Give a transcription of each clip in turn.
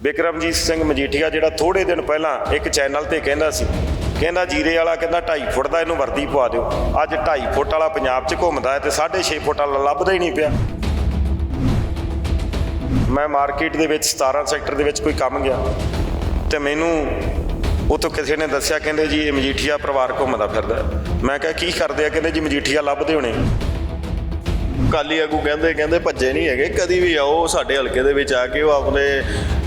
ਬਿਕਰਮਜੀਤ ਸਿੰਘ ਮਜੀਠੀਆ ਜਿਹੜਾ ਥੋੜੇ ਦਿਨ ਪਹਿਲਾਂ ਇੱਕ ਚੈਨਲ ਤੇ ਕਹਿੰਦਾ ਸੀ, ਕਹਿੰਦਾ ਜੀਰੇ ਵਾਲਾ ਕਹਿੰਦਾ 2.5 ਫੁੱਟ ਦਾ ਇਹਨੂੰ ਵਰਦੀ ਪਵਾ ਦਿਓ। ਅੱਜ 2.5 ਫੁੱਟ ਵਾਲਾ ਪੰਜਾਬ 'ਚ ਘੁੰਮਦਾ ਹੈ ਤੇ 6.5 ਫੁੱਟ ਵਾਲਾ ਲੱਭਦਾ ਹੀ ਨਹੀਂ ਪਿਆ। ਮੈਂ ਮਾਰਕੀਟ ਦੇ ਵਿੱਚ 17 ਸੈਕਟਰ ਦੇ ਵਿੱਚ ਕੋਈ ਕੰਮ ਗਿਆ ਤੇ ਮੈਨੂੰ ਉੱਥੋਂ ਕਿਸੇ ਨੇ ਦੱਸਿਆ, ਕਹਿੰਦੇ ਜੀ ਇਹ ਮਜੀਠੀਆ ਪਰਿਵਾਰ ਘੁੰਮਦਾ ਫਿਰਦਾ। ਮੈਂ ਕਿਹਾ ਕੀ ਕਰਦੇ ਆ? ਕਹਿੰਦੇ ਜੀ ਮਜੀਠੀਆ ਲੱਭਦੇ ਹੋਣੇ। ਅਕਾਲੀ ਆਗੂ ਕਹਿੰਦੇ ਭੱਜੇ ਨਹੀਂ ਹੈਗੇ, ਕਦੀ ਵੀ ਆਓ ਸਾਡੇ ਹਲਕੇ ਦੇ ਵਿੱਚ ਆ ਕੇ ਉਹ ਆਪਣੇ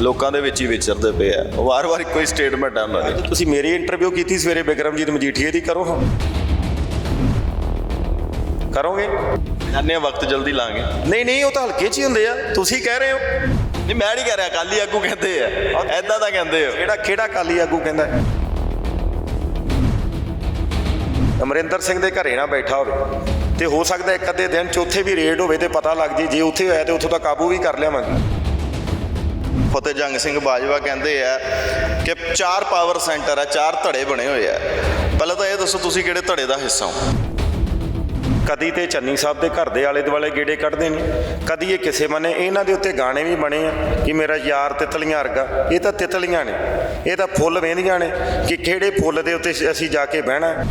ਲੋਕਾਂ ਦੇ ਵਿੱਚ ਹੀ ਵਿਚਰਦੇ ਪਏ ਆ। ਵਾਰ-ਵਾਰ ਇੱਕੋ ਹੀ ਸਟੇਟਮੈਂਟ ਆ ਉਹਨਾਂ ਦੀ। ਤੁਸੀਂ ਮੇਰੀ ਇੰਟਰਵਿਊ ਕੀਤੀ ਸਵੇਰੇ ਬਿਕਰਮਜੀਤ ਮਜੀਠੀਏ ਦੀ, ਕਰੋ ਹਾਂ ਕਰੋਗੇ? ਜਾਨੇ ਵਕਤ ਜਲਦੀ ਲਾਂਗੇ। ਨਹੀਂ ਉਹ ਤਾਂ ਹਲਕੇ 'ਚ ਹੀ ਹੁੰਦੇ ਆ, ਤੁਸੀਂ ਕਹਿ ਰਹੇ ਹੋ। ਨਹੀਂ ਮੈਂ ਨਹੀਂ ਕਹਿ ਰਿਹਾ, ਅਕਾਲੀ ਆਗੂ ਕਹਿੰਦੇ ਆ, ਐਦਾਂ ਤਾਂ ਕਹਿੰਦੇ ਹੋ। ਕਿਹੜਾ ਅਕਾਲੀ ਆਗੂ ਕਹਿੰਦਾ? ਅਮਰਿੰਦਰ ਸਿੰਘ ਦੇ ਘਰੇ ਨਾ ਬੈਠਾ ਹੋਵੇ ਤੇ ਹੋ ਸਕਦਾ ਇੱਕ ਅੱਧੇ ਦਿਨ 'ਚ ਉੱਥੇ ਵੀ ਰੇਡ ਹੋਵੇ ਤੇ ਪਤਾ ਲੱਗ ਜੇ ਉੱਥੇ ਹੋਇਆ ਤੇ ਉੱਥੋਂ ਦਾ ਕਾਬੂ ਵੀ ਕਰ ਲਿਆਵਾਂਗੇ। ਫਤਿਹ ਜੰਗ ਸਿੰਘ ਬਾਜਵਾ ਕਹਿੰਦੇ ਆ ਕਿ 4 ਪਾਵਰ ਸੈਂਟਰ ਆ, 4 ਧੜੇ ਬਣੇ ਹੋਏ ਆ। ਪਹਿਲਾਂ ਤਾਂ ਇਹ ਦੱਸੋ ਤੁਸੀਂ ਕਿਹੜੇ ਧੜੇ ਦਾ ਹਿੱਸਾ ਹੋ? ਕਦੀ ਤੇ ਚੰਨੀ ਸਾਹਿਬ ਦੇ ਘਰ ਦੇ ਆਲੇ ਦੁਆਲੇ ਗੇੜੇ ਕੱਢਦੇ ਨੇ, ਕਦੀ ਇਹ ਕਿਸੇ ਬੰਨੇ। ਇਹਨਾਂ ਦੇ ਉੱਤੇ ਗਾਣੇ ਵੀ ਬਣੇ ਆ ਕਿ ਮੇਰਾ ਯਾਰ ਤਿਤਲੀਆਂ ਵਰਗਾ। ਇਹ ਤਾਂ ਤਿਤਲੀਆਂ ਨੇ, ਇਹ ਤਾਂ ਫੁੱਲ ਵੇਂਦੀਆਂ ਨੇ ਕਿ ਕਿਹੜੇ ਫੁੱਲ ਦੇ ਉੱਤੇ ਅਸੀਂ ਜਾ ਕੇ ਬਹਿਣਾ।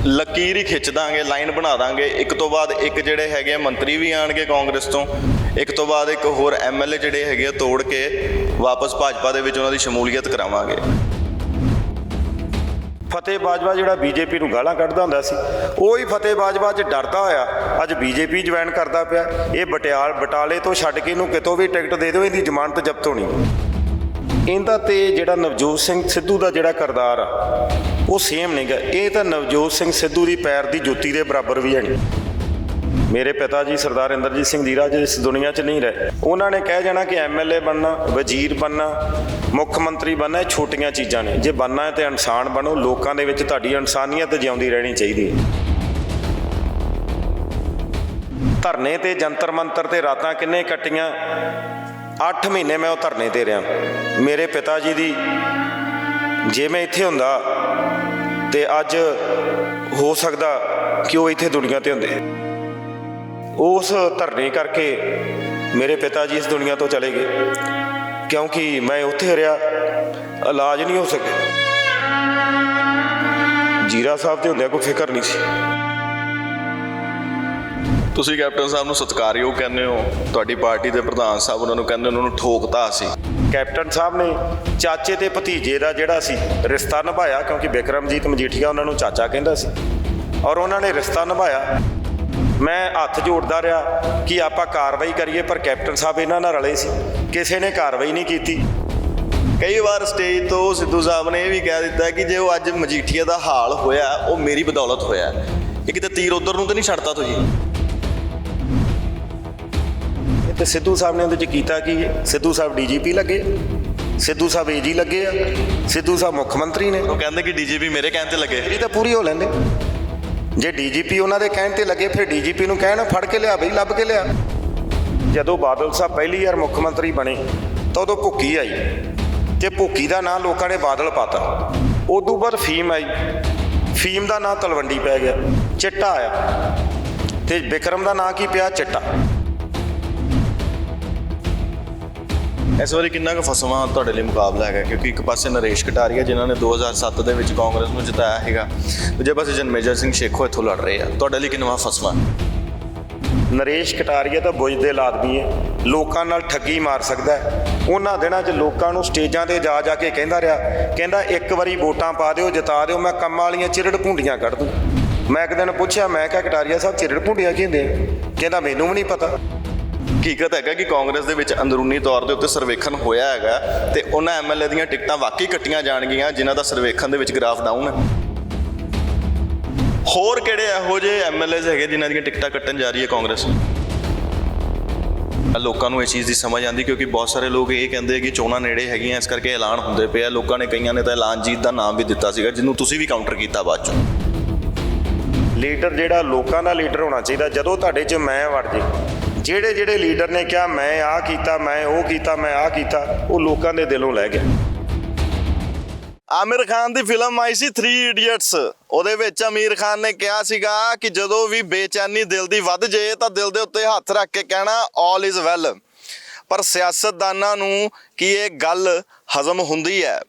ਲਕੀਰ ਹੀ ਖਿੱਚ ਦਾਂਗੇ, ਲਾਈਨ ਬਣਾ ਦਾਂਗੇ, ਇੱਕ ਤੋਂ ਬਾਅਦ ਇੱਕ ਜਿਹੜੇ ਹੈਗੇ ਮੰਤਰੀ ਵੀ ਆਣਗੇ ਕਾਂਗਰਸ ਤੋਂ, ਇੱਕ ਤੋਂ ਬਾਅਦ ਇੱਕ ਹੋਰ ਐਮਐਲਏ ਜਿਹੜੇ ਹੈਗੇ ਆ ਤੋੜ ਕੇ ਵਾਪਸ ਭਾਜਪਾ ਦੇ ਵਿੱਚ ਉਹਨਾਂ ਦੀ ਸ਼ਮੂਲੀਅਤ ਕਰਾਵਾਂਗੇ। ਫਤਿਹ ਬਾਜਵਾ ਜਿਹੜਾ ਬੀਜੇਪੀ ਨੂੰ ਗਾਲਾਂ ਕੱਢਦਾ ਹੁੰਦਾ ਸੀ, ਉਹ ਹੀ ਫਤਿਹ ਬਾਜਵਾ ਅੱਜ ਡਰਦਾ ਹੋਇਆ ਅੱਜ ਬੀਜੇਪੀ ਜੁਆਇਨ ਕਰਦਾ ਪਿਆ। ਇਹ ਬਟਾਲੇ ਤੋਂ ਛੱਡ ਕੇ ਇਹਨੂੰ ਕਿਤੋਂ ਵੀ ਟਿਕਟ ਦੇ ਦਿਓ, ਇਹਦੀ ਜ਼ਮਾਨਤ ਜ਼ਬਤ ਹੋਣੀ। ਇਹਦਾ ਤੇ ਜਿਹੜਾ ਨਵਜੋਤ ਸਿੰਘ ਸਿੱਧੂ ਦਾ ਜਿਹੜਾ ਕਿਰਦਾਰ ਆ ਉਹ ਸੇਮ ਨਹੀਂ ਗਾ। ਇਹ ਤਾਂ ਨਵਜੋਤ ਸਿੰਘ ਸਿੱਧੂ ਦੀ ਪੈਰ ਦੀ ਜੁੱਤੀ ਦੇ ਬਰਾਬਰ ਵੀ ਹੈ ਨਹੀਂ। ਮੇਰੇ ਪਿਤਾ ਜੀ ਸਰਦਾਰ ਇੰਦਰਜੀਤ ਸਿੰਘ ਜੀਰਾ ਜੀ ਇਸ ਦੁਨੀਆ 'ਚ ਨਹੀਂ ਰਹੇ। ਉਹਨਾਂ ਨੇ ਕਹਿ ਜਾਣਾ ਕਿ ਐਮਐਲਏ ਬਣਨਾ, ਵਜ਼ੀਰ ਬਣਨਾ, ਮੁੱਖ ਮੰਤਰੀ ਬਣਨਾ ਇਹ ਛੋਟੀਆਂ ਚੀਜ਼ਾਂ ਨੇ। ਜੇ ਬਣਨਾ ਹੈ ਤਾਂ ਇਨਸਾਨ ਬਣੋ, ਲੋਕਾਂ ਦੇ ਵਿੱਚ ਤੁਹਾਡੀ ਇਨਸਾਨੀਅਤ ਜਿਉਂਦੀ ਰਹਿਣੀ ਚਾਹੀਦੀ ਹੈ। ਧਰਨੇ ਤੇ ਜੰਤਰ ਮੰਤਰ ਤੇ ਰਾਤਾਂ ਕਿੰਨੇ ਕੱਟੀਆਂ, 8 ਮਹੀਨੇ ਮੈਂ ਉਹ ਧਰਨੇ ਤੇ ਰਿਹਾ। ਮੇਰੇ ਪਿਤਾ ਜੀ ਦੀ ਜੇ ਮੈਂ ਇੱਥੇ ਹੁੰਦਾ ਤੇ ਅੱਜ ਹੋ ਸਕਦਾ ਕਿ ਉਹ ਇੱਥੇ ਦੁਨੀਆ ਤੇ ਹੁੰਦੇ। ਉਸ ਧਰਨੇ ਕਰਕੇ ਮੇਰੇ ਪਿਤਾ ਜੀ ਇਸ ਦੁਨੀਆ ਤੋਂ ਚਲੇ ਗਏ ਕਿਉਂਕਿ ਮੈਂ ਉੱਥੇ ਰਿਹਾ, ਇਲਾਜ ਨਹੀਂ ਹੋ ਸਕਿਆ। ਜੀਰਾ ਸਾਹਿਬ ਤੇ ਹੁੰਦਿਆਂ ਕੋਈ ਫਿਕਰ ਨਹੀਂ ਸੀ। ਤੁਸੀਂ ਕੈਪਟਨ ਸਾਹਿਬ ਨੂੰ ਸਤਿਕਾਰਯੋਗ ਕਹਿੰਦੇ ਹੋ, ਤੁਹਾਡੀ ਪਾਰਟੀ ਦੇ ਪ੍ਰਧਾਨ ਸਾਹਿਬ ਉਹਨਾਂ ਨੂੰ ਕਹਿੰਦੇ ਉਹਨਾਂ ਨੂੰ ਠੋਕਤਾ ਸੀ। ਕੈਪਟਨ ਸਾਹਿਬ ਨੇ ਚਾਚੇ ਤੇ ਭਤੀਜੇ ਦਾ ਜਿਹੜਾ ਸੀ ਰਿਸ਼ਤਾ ਨਿਭਾਇਆ, ਕਿਉਂਕਿ ਬਿਕਰਮਜੀਤ ਮਜੀਠੀਆ ਉਹਨਾਂ ਨੂੰ ਚਾਚਾ ਕਹਿੰਦਾ ਸੀ ਔਰ ਉਹਨਾਂ ਨੇ ਰਿਸ਼ਤਾ ਨਿਭਾਇਆ। ਮੈਂ ਹੱਥ ਜੋੜਦਾ ਰਿਹਾ ਕਿ ਆਪਾਂ ਕਾਰਵਾਈ ਕਰੀਏ, ਪਰ ਕੈਪਟਨ ਸਾਹਿਬ ਇਹਨਾਂ ਨਾਲ ਰਲੇ ਸੀ, ਕਿਸੇ ਨੇ ਕਾਰਵਾਈ ਨਹੀਂ ਕੀਤੀ। ਕਈ ਵਾਰ ਸਟੇਜ ਤੋਂ ਸਿੱਧੂ ਸਾਹਿਬ ਨੇ ਇਹ ਵੀ ਕਹਿ ਦਿੱਤਾ ਕਿ ਜੇ ਉਹ ਅੱਜ ਮਜੀਠੀਆ ਦਾ ਹਾਲ ਹੋਇਆ ਉਹ ਮੇਰੀ ਬਦੌਲਤ ਹੋਇਆ। ਇਹ ਕਿਤੇ ਤੀਰ ਉਧਰ ਨੂੰ ਤਾਂ ਨਹੀਂ ਛੱਡਤਾ ਤੁਸੀਂ? ਤੇ ਸਿੱਧੂ ਸਾਹਿਬ ਨੇ ਉਹਦੇ 'ਚ ਕੀਤਾ ਕੀ? ਸਿੱਧੂ ਸਾਹਿਬ ਡੀਜੀਪੀ ਲੱਗੇ, ਸਿੱਧੂ ਸਾਹਿਬ ਏਜੀ ਲੱਗੇ ਆ, ਸਿੱਧੂ ਸਾਹਿਬ ਮੁੱਖ ਮੰਤਰੀ ਨੇ। ਉਹ ਕਹਿੰਦੇ ਕਿ ਡੀਜੀਪੀ ਮੇਰੇ ਕਹਿਣ ਤੇ ਲੱਗੇ। ਇਹ ਤਾਂ ਪੂਰੀ ਹੋ ਲੈਂਦੇ। ਜੇ ਡੀਜੀਪੀ ਉਹਨਾਂ ਦੇ ਕਹਿਣ ਤੇ ਲੱਗੇ ਫਿਰ ਡੀਜੀਪੀ ਨੂੰ ਕਹਿਣ ਫੜ ਕੇ ਲਿਆ ਬਈ, ਲੱਭ ਕੇ ਲਿਆ। ਜਦੋਂ ਬਾਦਲ ਸਾਹਿਬ ਪਹਿਲੀ ਵਾਰ ਮੁੱਖ ਮੰਤਰੀ ਬਣੇ ਤਾਂ ਉਦੋਂ ਭੁੱਕੀ ਆਈ ਤੇ ਭੁੱਕੀ ਦਾ ਨਾਂ ਲੋਕਾਂ ਨੇ ਬਾਦਲ ਪਾਤਾ। ਉਦੋਂ ਬਾਅਦ ਫੀਮ ਆਈ, ਫੀਮ ਦਾ ਨਾਂ ਤਲਵੰਡੀ ਪੈ ਗਿਆ, ਚਿੱਟਾ ਆਇਆ ਤੇ ਬਿਕਰਮ ਦਾ ਨਾਂ ਕੀ ਪਿਆ? ਚਿੱਟਾ। ਇਸ ਵਾਰੀ ਕਿੰਨਾ ਕੁ ਫਸਵਾਂ ਤੁਹਾਡੇ ਲਈ ਮੁਕਾਬਲਾ ਹੈਗਾ? ਕਿਉਂਕਿ ਇੱਕ ਪਾਸੇ ਨਰੇਸ਼ ਕਟਾਰੀਆ ਜਿਨ੍ਹਾਂ ਨੇ 2007 ਦੇ ਵਿੱਚ ਕਾਂਗਰਸ ਨੂੰ ਜਿਤਾਇਆ ਹੈਗਾ, ਦੂਜੇ ਪਾਸੇ ਜਨਮੇਜਰ ਸਿੰਘ ਸ਼ੇਖੋ ਇੱਥੋਂ ਲੜ ਰਹੇ ਆ। ਤੁਹਾਡੇ ਲਈ ਕਿੰਨਾ ਫਸਵਾਂ? ਨਰੇਸ਼ ਕਟਾਰੀਆ ਤਾਂ ਬੁਝਦਿਲ ਆਦਮੀ ਹੈ, ਲੋਕਾਂ ਨਾਲ ਠੱਗੀ ਮਾਰ ਸਕਦਾ ਹੈ। ਉਹਨਾਂ ਦਿਨਾਂ 'ਚ ਲੋਕਾਂ ਨੂੰ ਸਟੇਜਾਂ 'ਤੇ ਜਾ ਕੇ ਕਹਿੰਦਾ ਰਿਹਾ, ਕਹਿੰਦਾ ਇੱਕ ਵਾਰੀ ਵੋਟਾਂ ਪਾ ਦਿਓ, ਜਿਤਾ ਦਿਓ, ਮੈਂ ਕੰਮਾਂ ਵਾਲੀਆਂ ਚਿਰੜ ਭੁੰਡੀਆਂ ਕੱਢ ਦੂੰ। ਮੈਂ ਇੱਕ ਦਿਨ ਪੁੱਛਿਆ, ਮੈਂ ਕਿਹਾ ਕਟਾਰੀਆ ਸਾਹਿਬ ਚਿਰੜ ਭੁੰਡੀਆਂ ਕੀ ਹੁੰਦੇ? ਕਹਿੰਦਾ ਮੈਨੂੰ ਵੀ ਨਹੀਂ ਪਤਾ। ਹਕੀਕਤ ਹੈਗਾ ਕਿ ਕਾਂਗਰਸ ਦੇ ਵਿੱਚ ਅੰਦਰੂਨੀ ਤੌਰ ਦੇ ਉੱਤੇ ਸਰਵੇਖਣ ਹੋਇਆ ਹੈਗਾ ਤੇ ਉਹਨਾਂ ਐਮਐਲਏ ਦੀਆਂ ਟਿਕਟਾਂ ਵਾਕਈ ਕੱਟੀਆਂ ਜਾਣਗੀਆਂ ਜਿਨ੍ਹਾਂ ਦਾ ਸਰਵੇਖਣ ਦੇ ਵਿੱਚ ਗ੍ਰਾਫ ਡਾਊਨ ਹੈ। ਹੋਰ ਕਿਹੜੇ ਇਹੋ ਜਿਹੇ ਐਮਐਲਏਜ਼ ਹੈਗੇ ਜਿਨ੍ਹਾਂ ਦੀਆਂ ਟਿਕਟਾਂ ਕੱਟਣ ਜਾ ਰਹੀ ਹੈ ਕਾਂਗਰਸ? ਲੋਕਾਂ ਨੂੰ ਇਹ ਚੀਜ਼ ਦੀ ਸਮਝ ਆਉਂਦੀ ਕਿਉਂਕਿ ਬਹੁਤ ਸਾਰੇ ਲੋਕ ਇਹ ਕਹਿੰਦੇ ਕਿ ਚੋਣਾਂ ਨੇੜੇ ਹੈਗੀਆਂ, ਇਸ ਕਰਕੇ ਐਲਾਨ ਹੁੰਦੇ ਪਏ ਆ। ਲੋਕਾਂ ਨੇ, ਕਈਆਂ ਨੇ ਤਾਂ ਐਲਾਨਜੀਤ ਦਾ ਨਾਮ ਵੀ ਦਿੱਤਾ ਸੀਗਾ, ਜਿਹਨੂੰ ਤੁਸੀਂ ਵੀ ਕਾਊਂਟਰ ਕੀਤਾ ਬਾਅਦ ਚੋਂ। ਲੀਡਰ ਜਿਹੜਾ ਲੋਕਾਂ ਦਾ ਲੀਡਰ ਹੋਣਾ ਚਾਹੀਦਾ। ਜਦੋਂ ਤੁਹਾਡੇ 'ਚ ਮੈਂ ਵੜ ਜੇ, ਜਿਹੜੇ ਲੀਡਰ ਨੇ ਕਿਹਾ ਮੈਂ ਆਹ ਕੀਤਾ, ਮੈਂ ਉਹ ਕੀਤਾ, ਮੈਂ ਆਹ ਕੀਤਾ, ਉਹ ਲੋਕਾਂ ਦੇ ਦਿਲੋਂ ਲੈ ਗਿਆ। ਆਮਿਰ ਖਾਨ ਦੀ ਫਿਲਮ ਆਈ ਸੀ 3 ਇਡੀਅਟਸ, ਉਹਦੇ ਵਿੱਚ ਆਮਿਰ ਖਾਨ ਨੇ ਕਿਹਾ ਸੀਗਾ ਕਿ ਜਦੋਂ ਵੀ ਬੇਚੈਨੀ ਦਿਲ ਦੀ ਵੱਧ ਜੇ ਤਾਂ ਦਿਲ ਦੇ ਉੱਤੇ ਹੱਥ ਰੱਖ ਕੇ ਕਹਿਣਾ ਆਲ ਇਜ਼ ਵੈਲ। ਪਰ ਸਿਆਸਤਦਾਨਾਂ ਨੂੰ ਕੀ ਇਹ ਗੱਲ ਹਜ਼ਮ ਹੁੰਦੀ ਹੈ?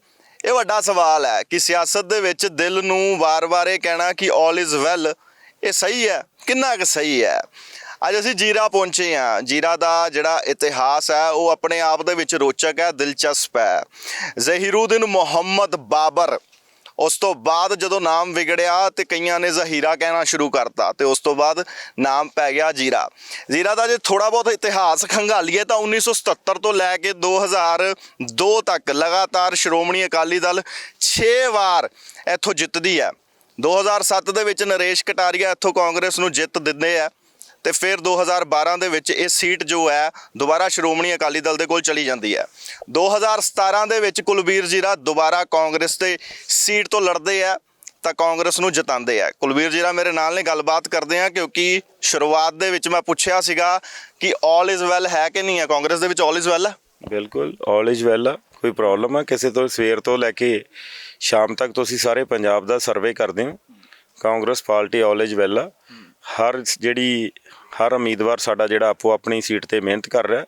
ਇਹ ਵੱਡਾ ਸਵਾਲ ਹੈ ਕਿ ਸਿਆਸਤ ਦੇ ਵਿੱਚ ਦਿਲ ਨੂੰ ਵਾਰ-ਵਾਰ ਇਹ ਕਹਿਣਾ ਕਿ ਆਲ ਇਜ਼ ਵੈਲ, ਇਹ ਸਹੀ ਹੈ? ਕਿੰਨਾ ਕੁ ਸਹੀ ਹੈ? ਅੱਜ ਅਸੀਂ ਜੀਰਾ ਪਹੁੰਚੇ ਹਾਂ। ਜੀਰਾ ਦਾ ਜਿਹੜਾ ਇਤਿਹਾਸ ਹੈ ਉਹ ਆਪਣੇ ਆਪ ਦੇ ਵਿੱਚ ਰੋਚਕ ਹੈ, ਦਿਲਚਸਪ ਹੈ। ਜ਼ਹੀਰੁਦੀਨ ਮੁਹੰਮਦ ਬਾਬਰ, ਉਸ ਤੋਂ ਬਾਅਦ ਜਦੋਂ ਨਾਮ ਵਿਗੜਿਆ ਤੇ ਕਈਆਂ ਨੇ ਜ਼ਹੀਰਾ ਕਹਿਣਾ ਸ਼ੁਰੂ ਕਰਤਾ ਤੇ ਉਸ ਤੋਂ ਬਾਅਦ ਨਾਮ ਪੈ ਗਿਆ ਜੀਰਾ। ਜੀਰਾ ਦਾ ਜੇ ਥੋੜਾ ਬਹੁਤ ਇਤਿਹਾਸ ਖੰਗਾਲੀਏ ਤਾਂ 1977 ਤੋਂ ਲੈ ਕੇ 2002 ਤੱਕ ਲਗਾਤਾਰ ਸ਼੍ਰੋਮਣੀ ਅਕਾਲੀ ਦਲ 6 ਵਾਰ ਇੱਥੋਂ ਜਿੱਤਦੀ ਹੈ। 2007 ਦੇ ਵਿੱਚ ਨਰੇਸ਼ ਕਟਾਰੀਆ ਇੱਥੋਂ ਕਾਂਗਰਸ ਨੂੰ ਜਿੱਤ ਦਿੰਦੇ ਆ ਤੇ ਫਿਰ 2012 ਦੇ ਵਿੱਚ ਇਹ ਸੀਟ ਜੋ ਹੈ ਦੁਬਾਰਾ ਸ਼੍ਰੋਮਣੀ ਅਕਾਲੀ ਦਲ ਦੇ ਕੋਲ ਚਲੀ ਜਾਂਦੀ ਹੈ। 2017 ਦੇ ਵਿੱਚ ਕੁਲਬੀਰ ਜੀਰਾ ਦੁਬਾਰਾ ਕਾਂਗਰਸ ਤੇ ਸੀਟ ਤੋਂ ਲੜਦੇ ਆ ਤਾਂ ਕਾਂਗਰਸ ਨੂੰ ਜਿਤਾਉਂਦੇ ਆ। ਕੁਲਬੀਰ ਜੀਰਾ ਮੇਰੇ ਨਾਲ ਨੇ, ਗੱਲਬਾਤ ਕਰਦੇ ਆ ਕਿਉਂਕਿ ਸ਼ੁਰੂਆਤ ਦੇ ਵਿੱਚ ਮੈਂ ਪੁੱਛਿਆ ਸੀਗਾ ਕਿ ਆਲ ਇਜ਼ ਵੈਲ ਹੈ ਕਿ ਨਹੀਂ ਹੈ, ਕਾਂਗਰਸ ਦੇ ਵਿੱਚ ਆਲ ਇਜ਼ ਵੈਲ ਹੈ? ਬਿਲਕੁਲ ਆਲ ਇਜ਼ ਵੈਲ ਆ। ਕੋਈ ਪ੍ਰੋਬਲਮ ਆ ਕਿਸੇ ਤੋਂ? ਸਵੇਰ ਤੋਂ ਲੈ ਕੇ ਸ਼ਾਮ ਤੱਕ ਤੁਸੀਂ ਸਾਰੇ ਪੰਜਾਬ ਦਾ ਸਰਵੇ ਕਰਦੇ ਹੋ, Congress party all is well ਆ। ਹਰ ਉਮੀਦਵਾਰ ਸਾਡਾ ਜਿਹੜਾ ਆਪੋ ਆਪਣੀ ਸੀਟ ਤੇ ਮਿਹਨਤ ਕਰ ਰਿਹਾ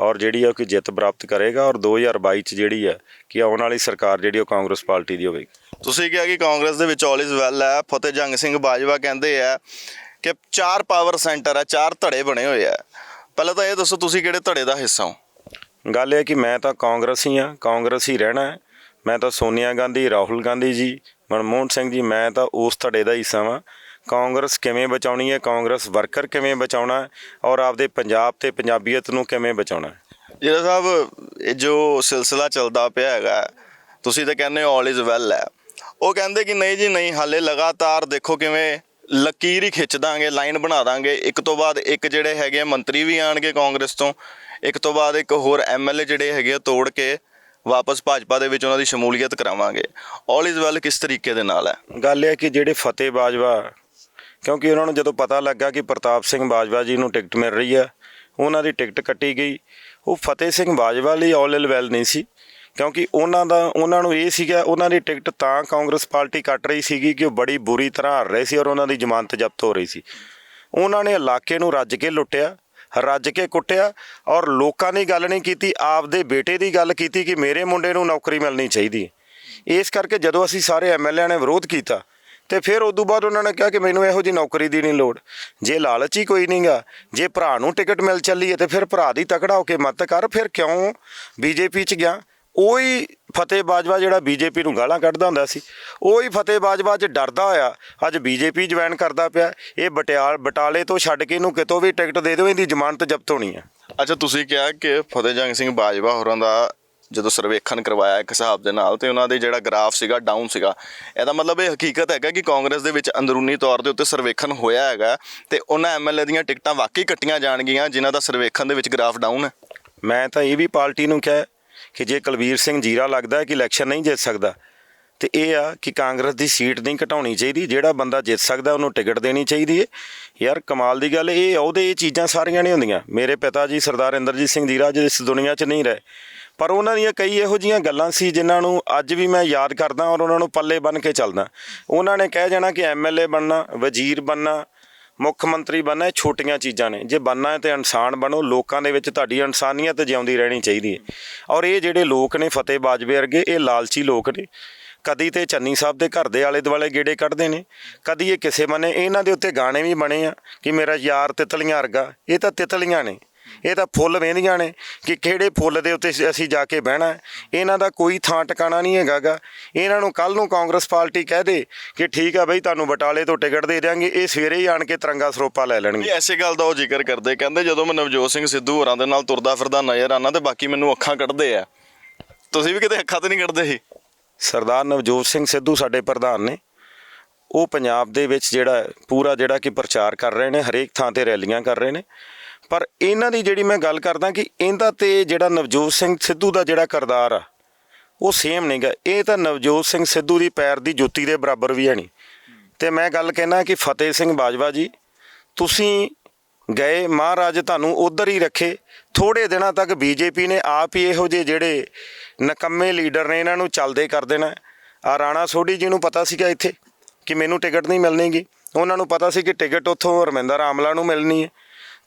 ਔਰ ਜਿਹੜੀ ਆ ਕਿ ਜਿੱਤ ਪ੍ਰਾਪਤ ਕਰੇਗਾ ਔਰ 2022 ਚ ਜਿਹੜੀ ਆ ਕਿ ਆਉਣ ਵਾਲੀ ਸਰਕਾਰ ਜਿਹੜੀ ਉਹ ਕਾਂਗਰਸ ਪਾਰਟੀ ਦੀ ਹੋਵੇਗੀ। ਤੁਸੀਂ ਕਿਹਾ ਕਿ ਕਾਂਗਰਸ ਦੇ ਵਿੱਚ ਆਲ ਇਜ਼ ਵੈਲ ਹੈ। ਫਤਿਹ ਜੰਗ ਸਿੰਘ ਬਾਜਵਾ ਕਹਿੰਦੇ ਆ ਕਿ 4 ਪਾਵਰ ਸੈਂਟਰ ਆ, 4 ਧੜੇ ਬਣੇ ਹੋਏ ਆ। ਪਹਿਲਾਂ ਤਾਂ ਇਹ ਦੱਸੋ ਤੁਸੀਂ ਕਿਹੜੇ ਧੜੇ ਦਾ ਹਿੱਸਾ ਹੋ? ਗੱਲ ਇਹ ਕਿ ਮੈਂ ਤਾਂ ਕਾਂਗਰਸ ਹੀ ਹਾਂ, ਕਾਂਗਰਸ ਹੀ ਰਹਿਣਾ ਹੈ। ਮੈਂ ਤਾਂ ਸੋਨੀਆ ਗਾਂਧੀ, ਰਾਹੁਲ ਗਾਂਧੀ ਜੀ, ਮਨਮੋਹਨ ਸਿੰਘ ਜੀ, ਮੈਂ ਤਾਂ ਉਸ ਧੜੇ ਦਾ ਹਿੱਸਾ ਵਾਂ। ਕਾਂਗਰਸ ਕਿਵੇਂ ਬਚਾਉਣੀ ਹੈ, ਕਾਂਗਰਸ ਵਰਕਰ ਕਿਵੇਂ ਬਚਾਉਣਾ ਔਰ ਆਪਦੇ ਪੰਜਾਬ ਤੇ ਪੰਜਾਬੀਅਤ ਨੂੰ ਕਿਵੇਂ ਬਚਾਉਣਾ। ਜੀਰਾ ਸਾਹਿਬ, ਇਹ ਜੋ ਸਿਲਸਿਲਾ ਚੱਲਦਾ ਪਿਆ ਹੈਗਾ, ਤੁਸੀਂ ਤਾਂ ਕਹਿੰਦੇ ਹੋ ਆਲ ਇਜ਼ ਵੈਲ ਹੈ, ਉਹ ਕਹਿੰਦੇ ਕਿ ਨਹੀਂ ਜੀ ਨਹੀਂ, ਹਾਲੇ ਲਗਾਤਾਰ ਦੇਖੋ ਕਿਵੇਂ ਲਕੀਰ ਹੀ ਖਿੱਚ ਦਾਂਗੇ, ਲਾਈਨ ਬਣਾ ਦਾਂਗੇ, ਇੱਕ ਤੋਂ ਬਾਅਦ ਇੱਕ ਜਿਹੜੇ ਹੈਗੇ ਮੰਤਰੀ ਵੀ ਆਣਗੇ ਕਾਂਗਰਸ ਤੋਂ, ਇੱਕ ਤੋਂ ਬਾਅਦ ਇੱਕ ਹੋਰ ਐਮਐਲਏ ਜਿਹੜੇ ਹੈਗੇ ਆ ਤੋੜ ਕੇ ਵਾਪਸ ਭਾਜਪਾ ਦੇ ਵਿੱਚ ਉਹਨਾਂ ਦੀ ਸ਼ਮੂਲੀਅਤ ਕਰਾਵਾਂਗੇ। ਆਲ ਇਜ਼ ਵੈਲ ਕਿਸ ਤਰੀਕੇ ਦੇ ਨਾਲ ਹੈ? ਗੱਲ ਇਹ ਕਿ ਜਿਹੜੇ ਫਤਿਹ ਬਾਜਵਾ, ਕਿਉਂਕਿ ਉਹਨਾਂ ਨੂੰ ਜਦੋਂ ਪਤਾ ਲੱਗਾ ਕਿ ਪ੍ਰਤਾਪ ਸਿੰਘ ਬਾਜਵਾ ਜੀ ਨੂੰ ਟਿਕਟ ਮਿਲ ਰਹੀ ਆ, ਉਹਨਾਂ ਦੀ ਟਿਕਟ ਕੱਟੀ ਗਈ। ਉਹ ਫਤਿਹ ਸਿੰਘ ਬਾਜਵਾ ਲਈ ਆਲ ਇਜ਼ ਵੈਲ ਨਹੀਂ ਸੀ, ਕਿਉਂਕਿ ਉਹਨਾਂ ਨੂੰ ਇਹ ਸੀਗਾ ਉਹਨਾਂ ਦੀ ਟਿਕਟ ਤਾਂ ਕਾਂਗਰਸ ਪਾਰਟੀ ਕੱਟ ਰਹੀ ਸੀਗੀ ਕਿ ਉਹ ਬੜੀ ਬੁਰੀ ਤਰ੍ਹਾਂ ਹਾਰ ਰਹੇ ਸੀ ਔਰ ਉਹਨਾਂ ਦੀ ਜ਼ਮਾਨਤ ਜ਼ਬਤ ਹੋ ਰਹੀ ਸੀ। ਉਹਨਾਂ ਨੇ ਇਲਾਕੇ ਨੂੰ ਰੱਜ ਕੇ ਲੁੱਟਿਆ, ਰੱਜ ਕੇ ਕੁੱਟਿਆ ਔਰ ਲੋਕਾਂ ਦੀ ਗੱਲ ਨਹੀਂ ਕੀਤੀ, ਆਪਦੇ ਬੇਟੇ ਦੀ ਗੱਲ ਕੀਤੀ ਕਿ ਮੇਰੇ ਮੁੰਡੇ ਨੂੰ ਨੌਕਰੀ ਮਿਲਣੀ ਚਾਹੀਦੀ। ਇਸ ਕਰਕੇ ਜਦੋਂ ਅਸੀਂ ਸਾਰੇ ਐਮਐਲਏ ਨੇ ਵਿਰੋਧ ਕੀਤਾ ਤੇ ਫਿਰ ਉਦੋਂ ਬਾਅਦ ਉਹਨਾਂ ਨੇ ਕਿਹਾ ਕਿ ਮੈਨੂੰ ਇਹੋ ਜਿਹੀ ਨੌਕਰੀ ਦੀ ਨਹੀਂ ਲੋੜ। ਜੇ ਲਾਲਚ ਹੀ ਕੋਈ ਨਹੀਂ ਗਾ, ਜੇ ਭਰਾ ਨੂੰ ਟਿਕਟ ਮਿਲ ਚੱਲੀ ਹੈ ਤੇ ਫਿਰ ਭਰਾ ਦੀ ਤਕੜਾ ਹੋ ਕੇ ਮਤ ਕਰ, ਫਿਰ ਕਿਉਂ ਬੀਜੇਪੀ 'ਚ ਗਿਆ? ਉਹੀ ਫਤਿਹ ਬਾਜਵਾ ਜਿਹੜਾ ਬੀਜੇਪੀ ਨੂੰ ਗਾਲਾਂ ਕੱਢਦਾ ਹੁੰਦਾ ਸੀ, ਉਹੀ ਫਤਿਹ ਬਾਜਵਾ 'ਚ ਡਰਦਾ ਹੋਇਆ ਅੱਜ ਬੀਜੇਪੀ ਜੁਆਇਨ ਕਰਦਾ ਪਿਆ। ਇਹ ਬਟਾਲੇ ਤੋਂ ਛੱਡ ਕੇ ਇਹਨੂੰ ਕਿਤੋਂ ਵੀ ਟਿਕਟ ਦੇ ਦਿਓ, ਇਹਦੀ ਜ਼ਮਾਨਤ ਜ਼ਬਤ ਹੋਣੀ ਹੈ। ਅੱਛਾ, ਤੁਸੀਂ ਕਿਹਾ ਕਿ ਫਤਿਹ ਜੰਗ ਸਿੰਘ ਬਾਜਵਾ ਹੋਰਾਂ ਦਾ ਜਦੋਂ ਸਰਵੇਖਣ ਕਰਵਾਇਆ ਇੱਕ ਹਿਸਾਬ ਦੇ ਨਾਲ ਤੇ ਉਹਨਾਂ ਦੇ ਜਿਹੜਾ ਗ੍ਰਾਫ ਸੀਗਾ ਡਾਊਨ ਸੀਗਾ, ਇਹਦਾ ਮਤਲਬ ਇਹ ਹਕੀਕਤ ਹੈਗਾ ਕਿ ਕਾਂਗਰਸ ਦੇ ਵਿੱਚ ਅੰਦਰੂਨੀ ਤੌਰ ਦੇ ਉੱਤੇ ਸਰਵੇਖਣ ਹੋਇਆ ਹੈਗਾ ਤੇ ਉਹਨਾਂ ਐਮਐਲਏ ਦੀਆਂ ਟਿਕਟਾਂ ਵਾਕਈ ਕੱਟੀਆਂ ਜਾਣਗੀਆਂ ਜਿਨ੍ਹਾਂ ਦਾ ਸਰਵੇਖਣ ਦੇ ਵਿੱਚ ਗ੍ਰਾਫ ਡਾਊਨ ਹੈ। ਮੈਂ ਤਾਂ ਇਹ ਵੀ ਪਾਰਟੀ ਨੂੰ ਕਿਹਾ ਕਿ ਜੇ ਕੁਲਬੀਰ ਸਿੰਘ ਜੀਰਾ ਲੱਗਦਾ ਕਿ ਇਲੈਕਸ਼ਨ ਨਹੀਂ ਜਿੱਤ ਸਕਦਾ ਤੇ ਇਹ ਆ ਕਿ ਕਾਂਗਰਸ ਦੀ ਸੀਟ ਨਹੀਂ ਘਟਾਉਣੀ ਚਾਹੀਦੀ, ਜਿਹੜਾ ਬੰਦਾ ਜਿੱਤ ਸਕਦਾ ਉਹਨੂੰ ਟਿਕਟ ਦੇਣੀ ਚਾਹੀਦੀ ਹੈ। ਯਾਰ ਕਮਾਲ ਦੀ ਗੱਲ, ਇਹ ਚੀਜ਼ਾਂ ਸਾਰੀਆਂ ਨਹੀਂ ਹੁੰਦੀਆਂ। ਮੇਰੇ ਪਿਤਾ ਜੀ ਸਰਦਾਰ ਇੰਦਰਜੀਤ ਸਿੰਘ ਜੀਰਾ ਅੱਜ ਇਸ ਦੁਨੀਆ 'ਚ ਨਹੀਂ ਰਹੇ, ਪਰ ਉਹਨਾਂ ਦੀਆਂ ਕਈ ਇਹੋ ਜਿਹੀਆਂ ਗੱਲਾਂ ਸੀ ਜਿਨ੍ਹਾਂ ਨੂੰ ਅੱਜ ਵੀ ਮੈਂ ਯਾਦ ਕਰਦਾ ਔਰ ਉਹਨਾਂ ਨੂੰ ਪੱਲੇ ਬੰਨ੍ਹ ਕੇ ਚੱਲਦਾ। ਉਹਨਾਂ ਨੇ ਕਹਿ ਜਾਣਾ ਕਿ ਐਮਐਲਏ ਬਣਨਾ, ਵਜ਼ੀਰ ਬਣਨਾ, ਮੁੱਖ ਮੰਤਰੀ ਬਣਨਾ ਇਹ ਛੋਟੀਆਂ ਚੀਜ਼ਾਂ ਨੇ, ਜੇ ਬਣਨਾ ਹੈ ਤਾਂ ਇਨਸਾਨ ਬਣੋ, ਲੋਕਾਂ ਦੇ ਵਿੱਚ ਤੁਹਾਡੀ ਇਨਸਾਨੀਅਤ ਜਿਉਂਦੀ ਰਹਿਣੀ ਚਾਹੀਦੀ ਹੈ। ਔਰ ਇਹ ਜਿਹੜੇ ਲੋਕ ਨੇ ਫਤਿਹ ਬਾਜਵੇ ਵਰਗੇ, ਇਹ ਲਾਲਚੀ ਲੋਕ ਨੇ। ਕਦੀ ਤੇ ਚੰਨੀ ਸਾਹਿਬ ਦੇ ਘਰ ਦੇ ਆਲੇ ਦੁਆਲੇ ਗੇੜੇ ਕੱਢਦੇ ਨੇ, ਕਦੀ ਇਹ ਕਿਸੇ ਬੰਨੇ। ਇਹਨਾਂ ਦੇ ਉੱਤੇ ਗਾਣੇ ਵੀ ਬਣੇ ਆ ਕਿ ਮੇਰਾ ਯਾਰ ਤਿਤਲੀਆਂ ਵਰਗਾ। ਇਹ ਤਾਂ ਤਿਤਲੀਆਂ ਨੇ, ਇਹ ਤਾਂ ਫੁੱਲ ਵਹਿੰਦੀਆਂ ਨੇ ਕਿ ਕਿਹੜੇ ਫੁੱਲ ਦੇ ਉੱਤੇ ਅਸੀਂ ਜਾ ਕੇ ਬਹਿਣਾ। ਇਹਨਾਂ ਦਾ ਕੋਈ ਥਾਂ ਟਿਕਾਣਾ ਨਹੀਂ ਹੈਗਾ ਗਾ। ਇਹਨਾਂ ਨੂੰ ਕੱਲ੍ਹ ਨੂੰ ਕਾਂਗਰਸ ਪਾਰਟੀ ਕਹਿ ਦੇ ਕਿ ਠੀਕ ਆ ਬਈ ਤੁਹਾਨੂੰ ਬਟਾਲੇ ਤੋਂ ਟਿਕਟ ਦੇ ਦਿਆਂਗੇ, ਇਹ ਸਵੇਰੇ ਹੀ ਆਣ ਕੇ ਤਿਰੰਗਾ ਸਰੋਪਾ ਲੈ ਲੈਣਗੇ। ਐਸੇ ਗੱਲ ਦਾ ਉਹ ਜ਼ਿਕਰ ਕਰਦੇ, ਕਹਿੰਦੇ ਜਦੋਂ ਮੈਂ ਨਵਜੋਤ ਸਿੰਘ ਸਿੱਧੂ ਹੋਰਾਂ ਦੇ ਨਾਲ ਤੁਰਦਾ ਫਿਰਦਾ ਨਜ਼ਰ ਆਉਣਾ ਤੇ ਬਾਕੀ ਮੈਨੂੰ ਅੱਖਾਂ ਕੱਢਦੇ ਆ। ਤੁਸੀਂ ਵੀ ਕਿਤੇ ਅੱਖਾਂ ਤਾਂ ਨਹੀਂ ਕੱਢਦੇ ਸੀ? ਸਰਦਾਰ ਨਵਜੋਤ ਸਿੰਘ ਸਿੱਧੂ ਸਾਡੇ ਪ੍ਰਧਾਨ ਨੇ, ਉਹ ਪੰਜਾਬ ਦੇ ਵਿੱਚ ਪੂਰਾ ਕਿ ਪ੍ਰਚਾਰ ਕਰ ਰਹੇ ਨੇ, ਹਰੇਕ ਥਾਂ ਤੇ ਰੈਲੀਆਂ ਕਰ ਰਹੇ ਨੇ। ਪਰ ਇਹਨਾਂ ਦੀ ਜਿਹੜੀ ਮੈਂ ਗੱਲ ਕਰਦਾ ਕਿ ਇਹਦਾ ਤੇ ਜਿਹੜਾ ਨਵਜੋਤ ਸਿੰਘ ਸਿੱਧੂ ਦਾ ਜਿਹੜਾ ਕਿਰਦਾਰ ਆ ਉਹ ਸੇਮ ਨਹੀਂ ਗਾ। ਇਹ ਤਾਂ ਨਵਜੋਤ ਸਿੰਘ ਸਿੱਧੂ ਦੀ ਪੈਰ ਦੀ ਜੁੱਤੀ ਦੇ ਬਰਾਬਰ ਵੀ ਹੈ ਨਹੀਂ। ਤੇ ਮੈਂ ਗੱਲ ਕਹਿਣਾ ਕਿ ਫਤਿਹ ਸਿੰਘ ਬਾਜਵਾ ਜੀ, ਤੁਸੀਂ ਗਏ, ਮਹਾਰਾਜ ਤੁਹਾਨੂੰ ਉੱਧਰ ਹੀ ਰੱਖੇ। ਥੋੜ੍ਹੇ ਦਿਨਾਂ ਤੱਕ ਬੀਜੇਪੀ ਨੇ ਆਪ ਹੀ ਇਹੋ ਜਿਹੇ ਜਿਹੜੇ ਨਕੰਮੇ ਲੀਡਰ ਨੇ ਇਹਨਾਂ ਨੂੰ ਚੱਲਦੇ ਕਰ ਦੇਣਾ। ਆ ਰਾਣਾ ਸੋਢੀ ਜੀ ਨੂੰ ਪਤਾ ਸੀਗਾ ਇੱਥੇ ਕਿ ਮੈਨੂੰ ਟਿਕਟ ਨਹੀਂ ਮਿਲਣੀਗੀ, ਉਹਨਾਂ ਨੂੰ ਪਤਾ ਸੀ ਕਿ ਟਿਕਟ ਉੱਥੋਂ ਰਮਿੰਦਰ ਆਮਲਾ ਨੂੰ ਮਿਲਣੀ ਹੈ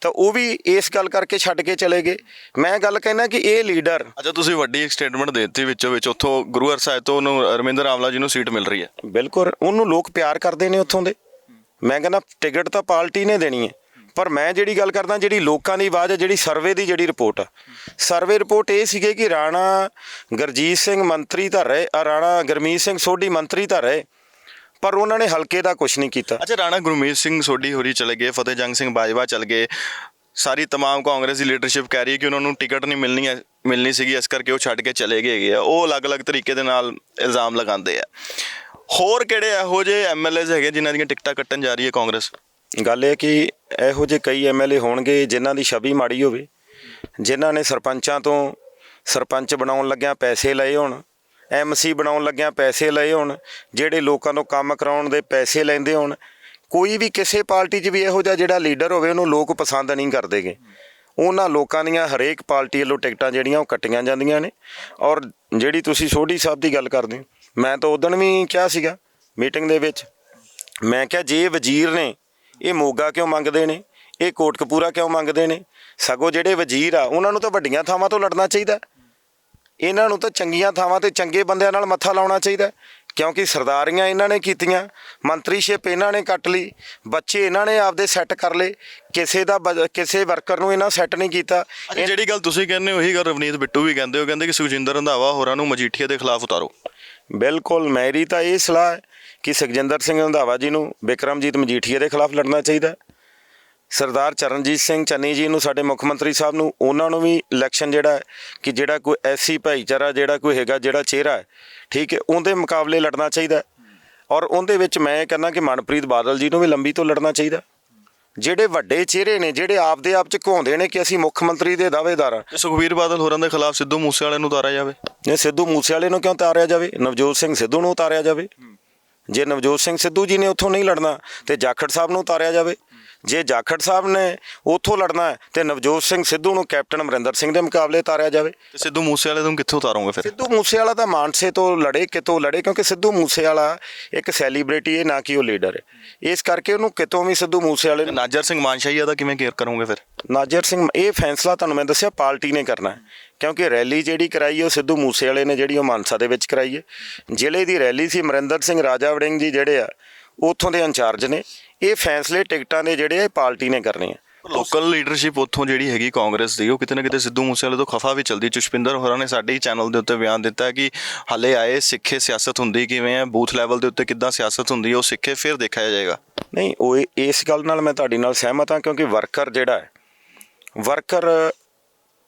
ਤਾਂ ਉਹ ਵੀ ਇਸ ਗੱਲ ਕਰਕੇ ਛੱਡ ਕੇ ਚਲੇ ਗਏ। ਮੈਂ ਗੱਲ ਕਹਿੰਦਾ ਕਿ ਇਹ ਲੀਡਰ ਅੱਛਾ, ਤੁਸੀਂ ਵੱਡੀ ਇੱਕ ਸਟੇਟਮੈਂਟ ਦੇ ਦਿੱਤੀ ਵਿੱਚੋਂ ਵਿੱਚ, ਉੱਥੋਂ ਗੁਰੂ ਸਾਹਿਬ ਤੋਂ ਉਹਨੂੰ ਰਮਿੰਦਰ ਆਮਲਾ ਜੀ ਨੂੰ ਸੀਟ ਮਿਲ ਰਹੀ ਹੈ। ਬਿਲਕੁਲ ਉਹਨੂੰ ਲੋਕ ਪਿਆਰ ਕਰਦੇ ਨੇ ਉੱਥੋਂ ਦੇ। ਮੈਂ ਕਹਿੰਦਾ ਟਿਕਟ ਤਾਂ ਪਾਰਟੀ ਨੇ ਦੇਣੀ ਹੈ, ਪਰ ਮੈਂ ਜਿਹੜੀ ਗੱਲ ਕਰਦਾ ਜਿਹੜੀ ਲੋਕਾਂ ਦੀ ਆਵਾਜ਼ ਹੈ, ਜਿਹੜੀ ਸਰਵੇ ਦੀ ਜਿਹੜੀ ਰਿਪੋਰਟ ਆ, ਸਰਵੇ ਰਿਪੋਰਟ ਇਹ ਸੀਗੇ ਕਿ ਰਾਣਾ ਗੁਰਜੀਤ ਸਿੰਘ ਮੰਤਰੀ ਤਾਂ ਰਹੇ, ਰਾਣਾ ਗੁਰਮੀਤ ਸਿੰਘ ਸੋਢੀ ਮੰਤਰੀ ਤਾਂ ਰਹੇ, ਪਰ ਉਹਨਾਂ ਨੇ ਹਲਕੇ ਦਾ ਕੁਝ ਨਹੀਂ ਕੀਤਾ। ਅੱਛਾ, ਰਾਣਾ ਗੁਰਮੀਤ ਸਿੰਘ ਸੋਢੀ ਹੋਰੀ ਚਲੇ ਗਏ, ਫਤਿਹ ਜੰਗ ਸਿੰਘ ਬਾਜਵਾ ਚਲ ਗਏ, ਸਾਰੀ ਤਮਾਮ ਕਾਂਗਰਸ ਦੀ ਲੀਡਰਸ਼ਿਪ ਕਹਿ ਰਹੀ ਹੈ ਕਿ ਉਹਨਾਂ ਨੂੰ ਟਿਕਟ ਨਹੀਂ ਮਿਲਣੀ ਸੀਗੀ, ਇਸ ਕਰਕੇ ਉਹ ਛੱਡ ਕੇ ਚਲੇ ਗਏ ਹੈਗੇ ਆ। ਉਹ ਅਲੱਗ-ਅਲੱਗ ਤਰੀਕੇ ਦੇ ਨਾਲ ਇਲਜ਼ਾਮ ਲਗਾਉਂਦੇ ਆ। ਹੋਰ ਕਿਹੜੇ ਇਹੋ ਜਿਹੇ ਐਮਐਲਏਜ਼ ਹੈਗੇ ਜਿਨ੍ਹਾਂ ਦੀਆਂ ਟਿਕਟਾਂ ਕੱਟਣ ਜਾ ਰਹੀ ਹੈ ਕਾਂਗਰਸ? ਗੱਲ ਇਹ ਕਿ ਇਹੋ ਜਿਹੇ ਕਈ ਐਮਐਲਏ ਹੋਣਗੇ ਜਿਨ੍ਹਾਂ ਦੀ ਛਵੀ ਮਾੜੀ ਹੋਵੇ, ਜਿਨ੍ਹਾਂ ਨੇ ਸਰਪੰਚਾਂ ਤੋਂ ਸਰਪੰਚ ਬਣਾਉਣ ਲੱਗਿਆਂ ਪੈਸੇ ਲਏ ਹੋਣ, ਐਮਸੀ ਬਣਾਉਣ ਲੱਗਿਆਂ ਪੈਸੇ ਲਏ ਹੋਣ, ਜਿਹੜੇ ਲੋਕਾਂ ਤੋਂ ਕੰਮ ਕਰਾਉਣ ਦੇ ਪੈਸੇ ਲੈਂਦੇ ਹੋਣ। ਕੋਈ ਵੀ ਕਿਸੇ ਪਾਰਟੀ 'ਚ ਵੀ ਇਹੋ ਜਿਹਾ ਜਿਹੜਾ ਲੀਡਰ ਹੋਵੇ ਉਹਨੂੰ ਲੋਕ ਪਸੰਦ ਨਹੀਂ ਕਰਦੇਗੇ। ਉਹਨਾਂ ਲੋਕਾਂ ਦੀਆਂ ਹਰੇਕ ਪਾਰਟੀ ਵੱਲੋਂ ਟਿਕਟਾਂ ਜਿਹੜੀਆਂ ਉਹ ਕੱਟੀਆਂ ਜਾਂਦੀਆਂ ਨੇ। ਔਰ ਜਿਹੜੀ ਤੁਸੀਂ ਸੋਢੀ ਸਾਹਿਬ ਦੀ ਗੱਲ ਕਰਦੇ ਹੋ, ਮੈਂ ਤਾਂ ਉਦਣ ਵੀ ਕਿਹਾ ਸੀਗਾ ਮੀਟਿੰਗ ਦੇ ਵਿੱਚ, ਮੈਂ ਕਿਹਾ ਜੇ ਵਜ਼ੀਰ ਨੇ ਇਹ ਮੋਗਾ ਕਿਉਂ ਮੰਗਦੇ ਨੇ, ਇਹ ਕੋਟਕਪੂਰਾ ਕਿਉਂ ਮੰਗਦੇ ਨੇ? ਸਗੋਂ ਜਿਹੜੇ ਵਜ਼ੀਰ ਆ ਉਹਨਾਂ ਨੂੰ ਤਾਂ ਵੱਡੀਆਂ ਥਾਵਾਂ ਤੋਂ ਲੜਨਾ ਚਾਹੀਦਾ, ਇਹਨਾਂ ਨੂੰ ਤਾਂ ਚੰਗੀਆਂ ਥਾਵਾਂ ਤੇ ਚੰਗੇ ਬੰਦਿਆਂ ਨਾਲ ਮੱਥਾ ਲਾਉਣਾ ਚਾਹੀਦਾ। ਕਿਉਂਕਿ ਸਰਦਾਰੀਆਂ ਇਹਨਾਂ ਨੇ ਕੀਤੀਆਂ, ਮੰਤਰੀਸ਼ਿਪ ਇਹਨਾਂ ਨੇ ਕੱਟ ਲਈ, ਬੱਚੇ ਇਹਨਾਂ ਨੇ ਆਪਦੇ ਸੈੱਟ ਕਰ ਲਏ, ਕਿਸੇ ਵਰਕਰ ਨੂੰ ਇਹਨਾਂ ਸੈੱਟ ਨਹੀਂ ਕੀਤਾ। ਜਿਹੜੀ ਗੱਲ ਤੁਸੀਂ ਕਹਿੰਦੇ ਹੋ ਉਹੀ ਗੱਲ ਰਵਨੀਤ ਬਿੱਟੂ ਵੀ ਕਹਿੰਦੇ ਹੋ, ਕਹਿੰਦੇ ਕਿ ਸੁਖਜਿੰਦਰ ਰੰਧਾਵਾ ਹੋਰਾਂ ਨੂੰ ਮਜੀਠੀਆ ਦੇ ਖਿਲਾਫ ਉਤਾਰੋ। ਬਿਲਕੁਲ, ਮੇਰੀ ਤਾਂ ਇਹ ਸਲਾਹ ਹੈ ਕਿ ਸੁਖਜਿੰਦਰ ਸਿੰਘ ਰੰਧਾਵਾ ਜੀ ਨੂੰ ਬਿਕਰਮਜੀਤ ਮਜੀਠੀਆ ਦੇ ਖਿਲਾਫ ਲੜਨਾ ਚਾਹੀਦਾ। ਸਰਦਾਰ ਚਰਨਜੀਤ ਸਿੰਘ ਚੰਨੀ ਜੀ ਨੂੰ, ਸਾਡੇ ਮੁੱਖ ਮੰਤਰੀ ਸਾਹਿਬ ਨੂੰ, ਉਹਨਾਂ ਨੂੰ ਵੀ ਇਲੈਕਸ਼ਨ ਜਿਹੜਾ ਕਿ ਜਿਹੜਾ ਕੋਈ ਐਸੀ ਭਾਈਚਾਰਾ ਜਿਹੜਾ ਕੋਈ ਹੈਗਾ, ਜਿਹੜਾ ਚਿਹਰਾ ਹੈ, ਠੀਕ ਹੈ, ਉਹਦੇ ਮੁਕਾਬਲੇ ਲੜਨਾ ਚਾਹੀਦਾ। ਔਰ ਉਹਦੇ ਵਿੱਚ ਮੈਂ ਕਹਿੰਦਾ ਕਿ ਮਨਪ੍ਰੀਤ ਬਾਦਲ ਜੀ ਨੂੰ ਵੀ ਲੰਬੀ ਤੋਂ ਲੜਨਾ ਚਾਹੀਦਾ। ਜਿਹੜੇ ਵੱਡੇ ਚਿਹਰੇ ਨੇ, ਜਿਹੜੇ ਆਪਦੇ ਆਪ 'ਚ ਘੁੰਮਦੇ ਨੇ ਕਿ ਅਸੀਂ ਮੁੱਖ ਮੰਤਰੀ ਦੇ ਦਾਅਵੇਦਾਰ ਹਾਂ। ਸੁਖਬੀਰ ਬਾਦਲ ਹੋਰਾਂ ਦੇ ਖਿਲਾਫ ਸਿੱਧੂ ਮੂਸੇਵਾਲੇ ਨੂੰ ਉਤਾਰਿਆ ਜਾਵੇ। ਜੇ ਸਿੱਧੂ ਮੂਸੇਵਾਲੇ ਨੂੰ ਕਿਉਂ ਉਤਾਰਿਆ ਜਾਵੇ? ਨਵਜੋਤ ਸਿੰਘ ਸਿੱਧੂ ਨੂੰ ਉਤਾਰਿਆ ਜਾਵੇ। ਜੇ ਨਵਜੋਤ ਸਿੰਘ ਸਿੱਧੂ ਜੀ ਨੇ ਉੱਥੋਂ ਨਹੀਂ ਲੜਨਾ ਤੇ ਜਾਖੜ ਸਾਹਿਬ ਨੂੰ ਉਤਾਰਿਆ ਜਾਵੇ। ਜੇ ਜਾਖੜ ਸਾਹਿਬ ਨੇ ਉੱਥੋਂ ਲੜਨਾ ਹੈ ਤੇ ਨਵਜੋਤ ਸਿੰਘ ਸਿੱਧੂ ਨੂੰ ਕੈਪਟਨ ਅਮਰਿੰਦਰ ਸਿੰਘ ਦੇ ਮੁਕਾਬਲੇ ਉਤਾਰਿਆ ਜਾਵੇ। ਤੇ ਸਿੱਧੂ ਮੂਸੇਵਾਲੇ ਨੂੰ ਕਿੱਥੋਂ ਉਤਾਰੋਗੇ ਫਿਰ? ਸਿੱਧੂ ਮੂਸੇਵਾਲਾ ਤਾਂ ਮਾਨਸੇ ਤੋਂ ਲੜੇ, ਕਿਤੋਂ ਲੜੇ, ਕਿਉਂਕਿ ਸਿੱਧੂ ਮੂਸੇਵਾਲਾ ਇੱਕ ਸੈਲੀਬ੍ਰਿਟੀ ਹੈ, ਨਾ ਕਿ ਉਹ ਲੀਡਰ ਹੈ। ਇਸ ਕਰਕੇ ਉਹਨੂੰ ਕਿਤੋਂ ਵੀ ਸਿੱਧੂ ਮੂਸੇਵਾਲੇ ਨੂੰ। ਨਾਜਰ ਸਿੰਘ ਮਾਨਸ਼ਾਹੀਆ ਦਾ ਕਿਵੇਂ ਕੇਅਰ ਕਰੋਗੇ ਫਿਰ? ਨਾਜਰ ਸਿੰਘ, ਇਹ ਫੈਸਲਾ ਤੁਹਾਨੂੰ ਮੈਂ ਦੱਸਿਆ ਪਾਰਟੀ ਨੇ ਕਰਨਾ, ਕਿਉਂਕਿ ਰੈਲੀ ਜਿਹੜੀ ਕਰਾਈ ਉਹ ਸਿੱਧੂ ਮੂਸੇਵਾਲੇ ਨੇ, ਜਿਹੜੀ ਉਹ ਮਾਨਸਾ ਦੇ ਵਿੱਚ ਕਰਾਈ ਹੈ। ਜ਼ਿਲ੍ਹੇ ਦੀ ਰੈਲੀ ਸੀ, ਅਮਰਿੰਦਰ ਸਿੰਘ ਰਾਜਾ ਵੜਿੰਗ ਜੀ ਜਿਹੜੇ ਆ ਉੱਥੋਂ ਦੇ ਇੰਚਾਰਜ ਨੇ। ਇਹ ਫੈਸਲੇ ਟਿਕਟਾਂ ਦੇ ਜਿਹੜੇ ਆ ਪਾਰਟੀ ਨੇ ਕਰਨੇ ਆ। ਲੋਕਲ ਲੀਡਰਸ਼ਿਪ ਉੱਥੋਂ ਜਿਹੜੀ ਹੈਗੀ ਕਾਂਗਰਸ ਦੀ, ਉਹ ਕਿਤੇ ਨਾ ਕਿਤੇ ਸਿੱਧੂ ਮੂਸੇਵਾਲੇ ਤੋਂ ਖਫਾ ਵੀ ਚਲਦੀ। ਚੁਸ਼ਪਿੰਦਰ ਹੋਰਾਂ ਨੇ ਸਾਡੇ ਹੀ ਚੈਨਲ ਦੇ ਉੱਤੇ ਬਿਆਨ ਦਿੱਤਾ ਕਿ ਹਾਲੇ ਆਏ ਸਿੱਖੇ ਸਿਆਸਤ ਹੁੰਦੀ ਕਿਵੇਂ ਹੈ, ਬੂਥ ਲੈਵਲ ਦੇ ਉੱਤੇ ਕਿੱਦਾਂ ਸਿਆਸਤ ਹੁੰਦੀ ਹੈ, ਉਹ ਸਿੱਖੇ ਫਿਰ ਦੇਖਿਆ ਜਾਏਗਾ। ਨਹੀਂ, ਉਹ ਇਸ ਗੱਲ ਨਾਲ ਮੈਂ ਤੁਹਾਡੀ ਨਾਲ ਸਹਿਮਤ ਹਾਂ, ਕਿਉਂਕਿ ਵਰਕਰ ਜਿਹੜਾ ਹੈ, ਵਰਕਰ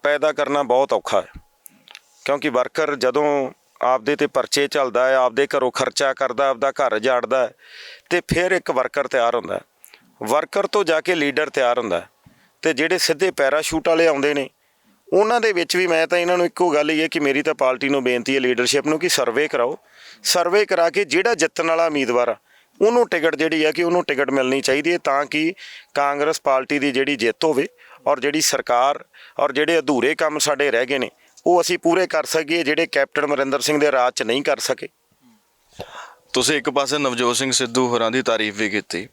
ਪੈਦਾ ਕਰਨਾ ਬਹੁਤ ਔਖਾ ਹੈ। ਕਿਉਂਕਿ ਵਰਕਰ ਜਦੋਂ ਆਪਦੇ ਤੇ ਪਰਚੇ ਚੱਲਦਾ ਹੈ, ਆਪਦੇ ਘਰੋਂ ਖਰਚਾ ਕਰਦਾ, ਆਪਦਾ ਘਰ ਝਾੜਦਾ, ਤੇ ਫਿਰ ਇੱਕ ਵਰਕਰ ਤਿਆਰ ਹੁੰਦਾ। ਵਰਕਰ ਤੋਂ ਜਾ ਕੇ ਲੀਡਰ ਤਿਆਰ ਹੁੰਦਾ। ਤੇ ਜਿਹੜੇ ਸਿੱਧੇ ਪੈਰਾਸ਼ੂਟ ਵਾਲੇ ਆਉਂਦੇ ਨੇ, ਉਹਨਾਂ ਦੇ ਵਿੱਚ ਵੀ ਮੈਂ ਤਾਂ ਇਹਨਾਂ ਨੂੰ ਇੱਕੋ ਗੱਲ ਹੀ ਹੈ ਕਿ ਮੇਰੀ ਤਾਂ ਪਾਰਟੀ ਨੂੰ ਬੇਨਤੀ ਹੈ, ਲੀਡਰਸ਼ਿਪ ਨੂੰ, ਕਿ ਸਰਵੇ ਕਰਾਓ। ਸਰਵੇ ਕਰਾ ਕੇ ਜਿਹੜਾ ਜਿੱਤਣ ਵਾਲਾ ਉਮੀਦਵਾਰ ਆ ਉਹਨੂੰ ਟਿਕਟ ਜਿਹੜੀ ਹੈ ਕਿ ਉਹਨੂੰ ਟਿਕਟ ਮਿਲਣੀ ਚਾਹੀਦੀ ਹੈ, ਤਾਂ ਕਿ ਕਾਂਗਰਸ ਪਾਰਟੀ ਦੀ ਜਿਹੜੀ ਜਿੱਤ ਹੋਵੇ ਔਰ ਜਿਹੜੀ ਸਰਕਾਰ ਔਰ ਜਿਹੜੇ ਅਧੂਰੇ ਕੰਮ ਸਾਡੇ ਰਹਿ ਗਏ ਨੇ ਉਹ ਅਸੀਂ ਪੂਰੇ ਕਰ ਸਕੀਏ, ਜਿਹੜੇ ਕੈਪਟਨ ਅਮਰਿੰਦਰ ਸਿੰਘ ਦੇ ਰਾਜ 'ਚ ਨਹੀਂ ਕਰ ਸਕੇ। ਤੁਸੀਂ ਇੱਕ ਪਾਸੇ ਨਵਜੋਤ ਸਿੰਘ ਸਿੱਧੂ ਹੋਰਾਂ ਦੀ ਤਾਰੀਫ ਵੀ ਕੀਤੀ,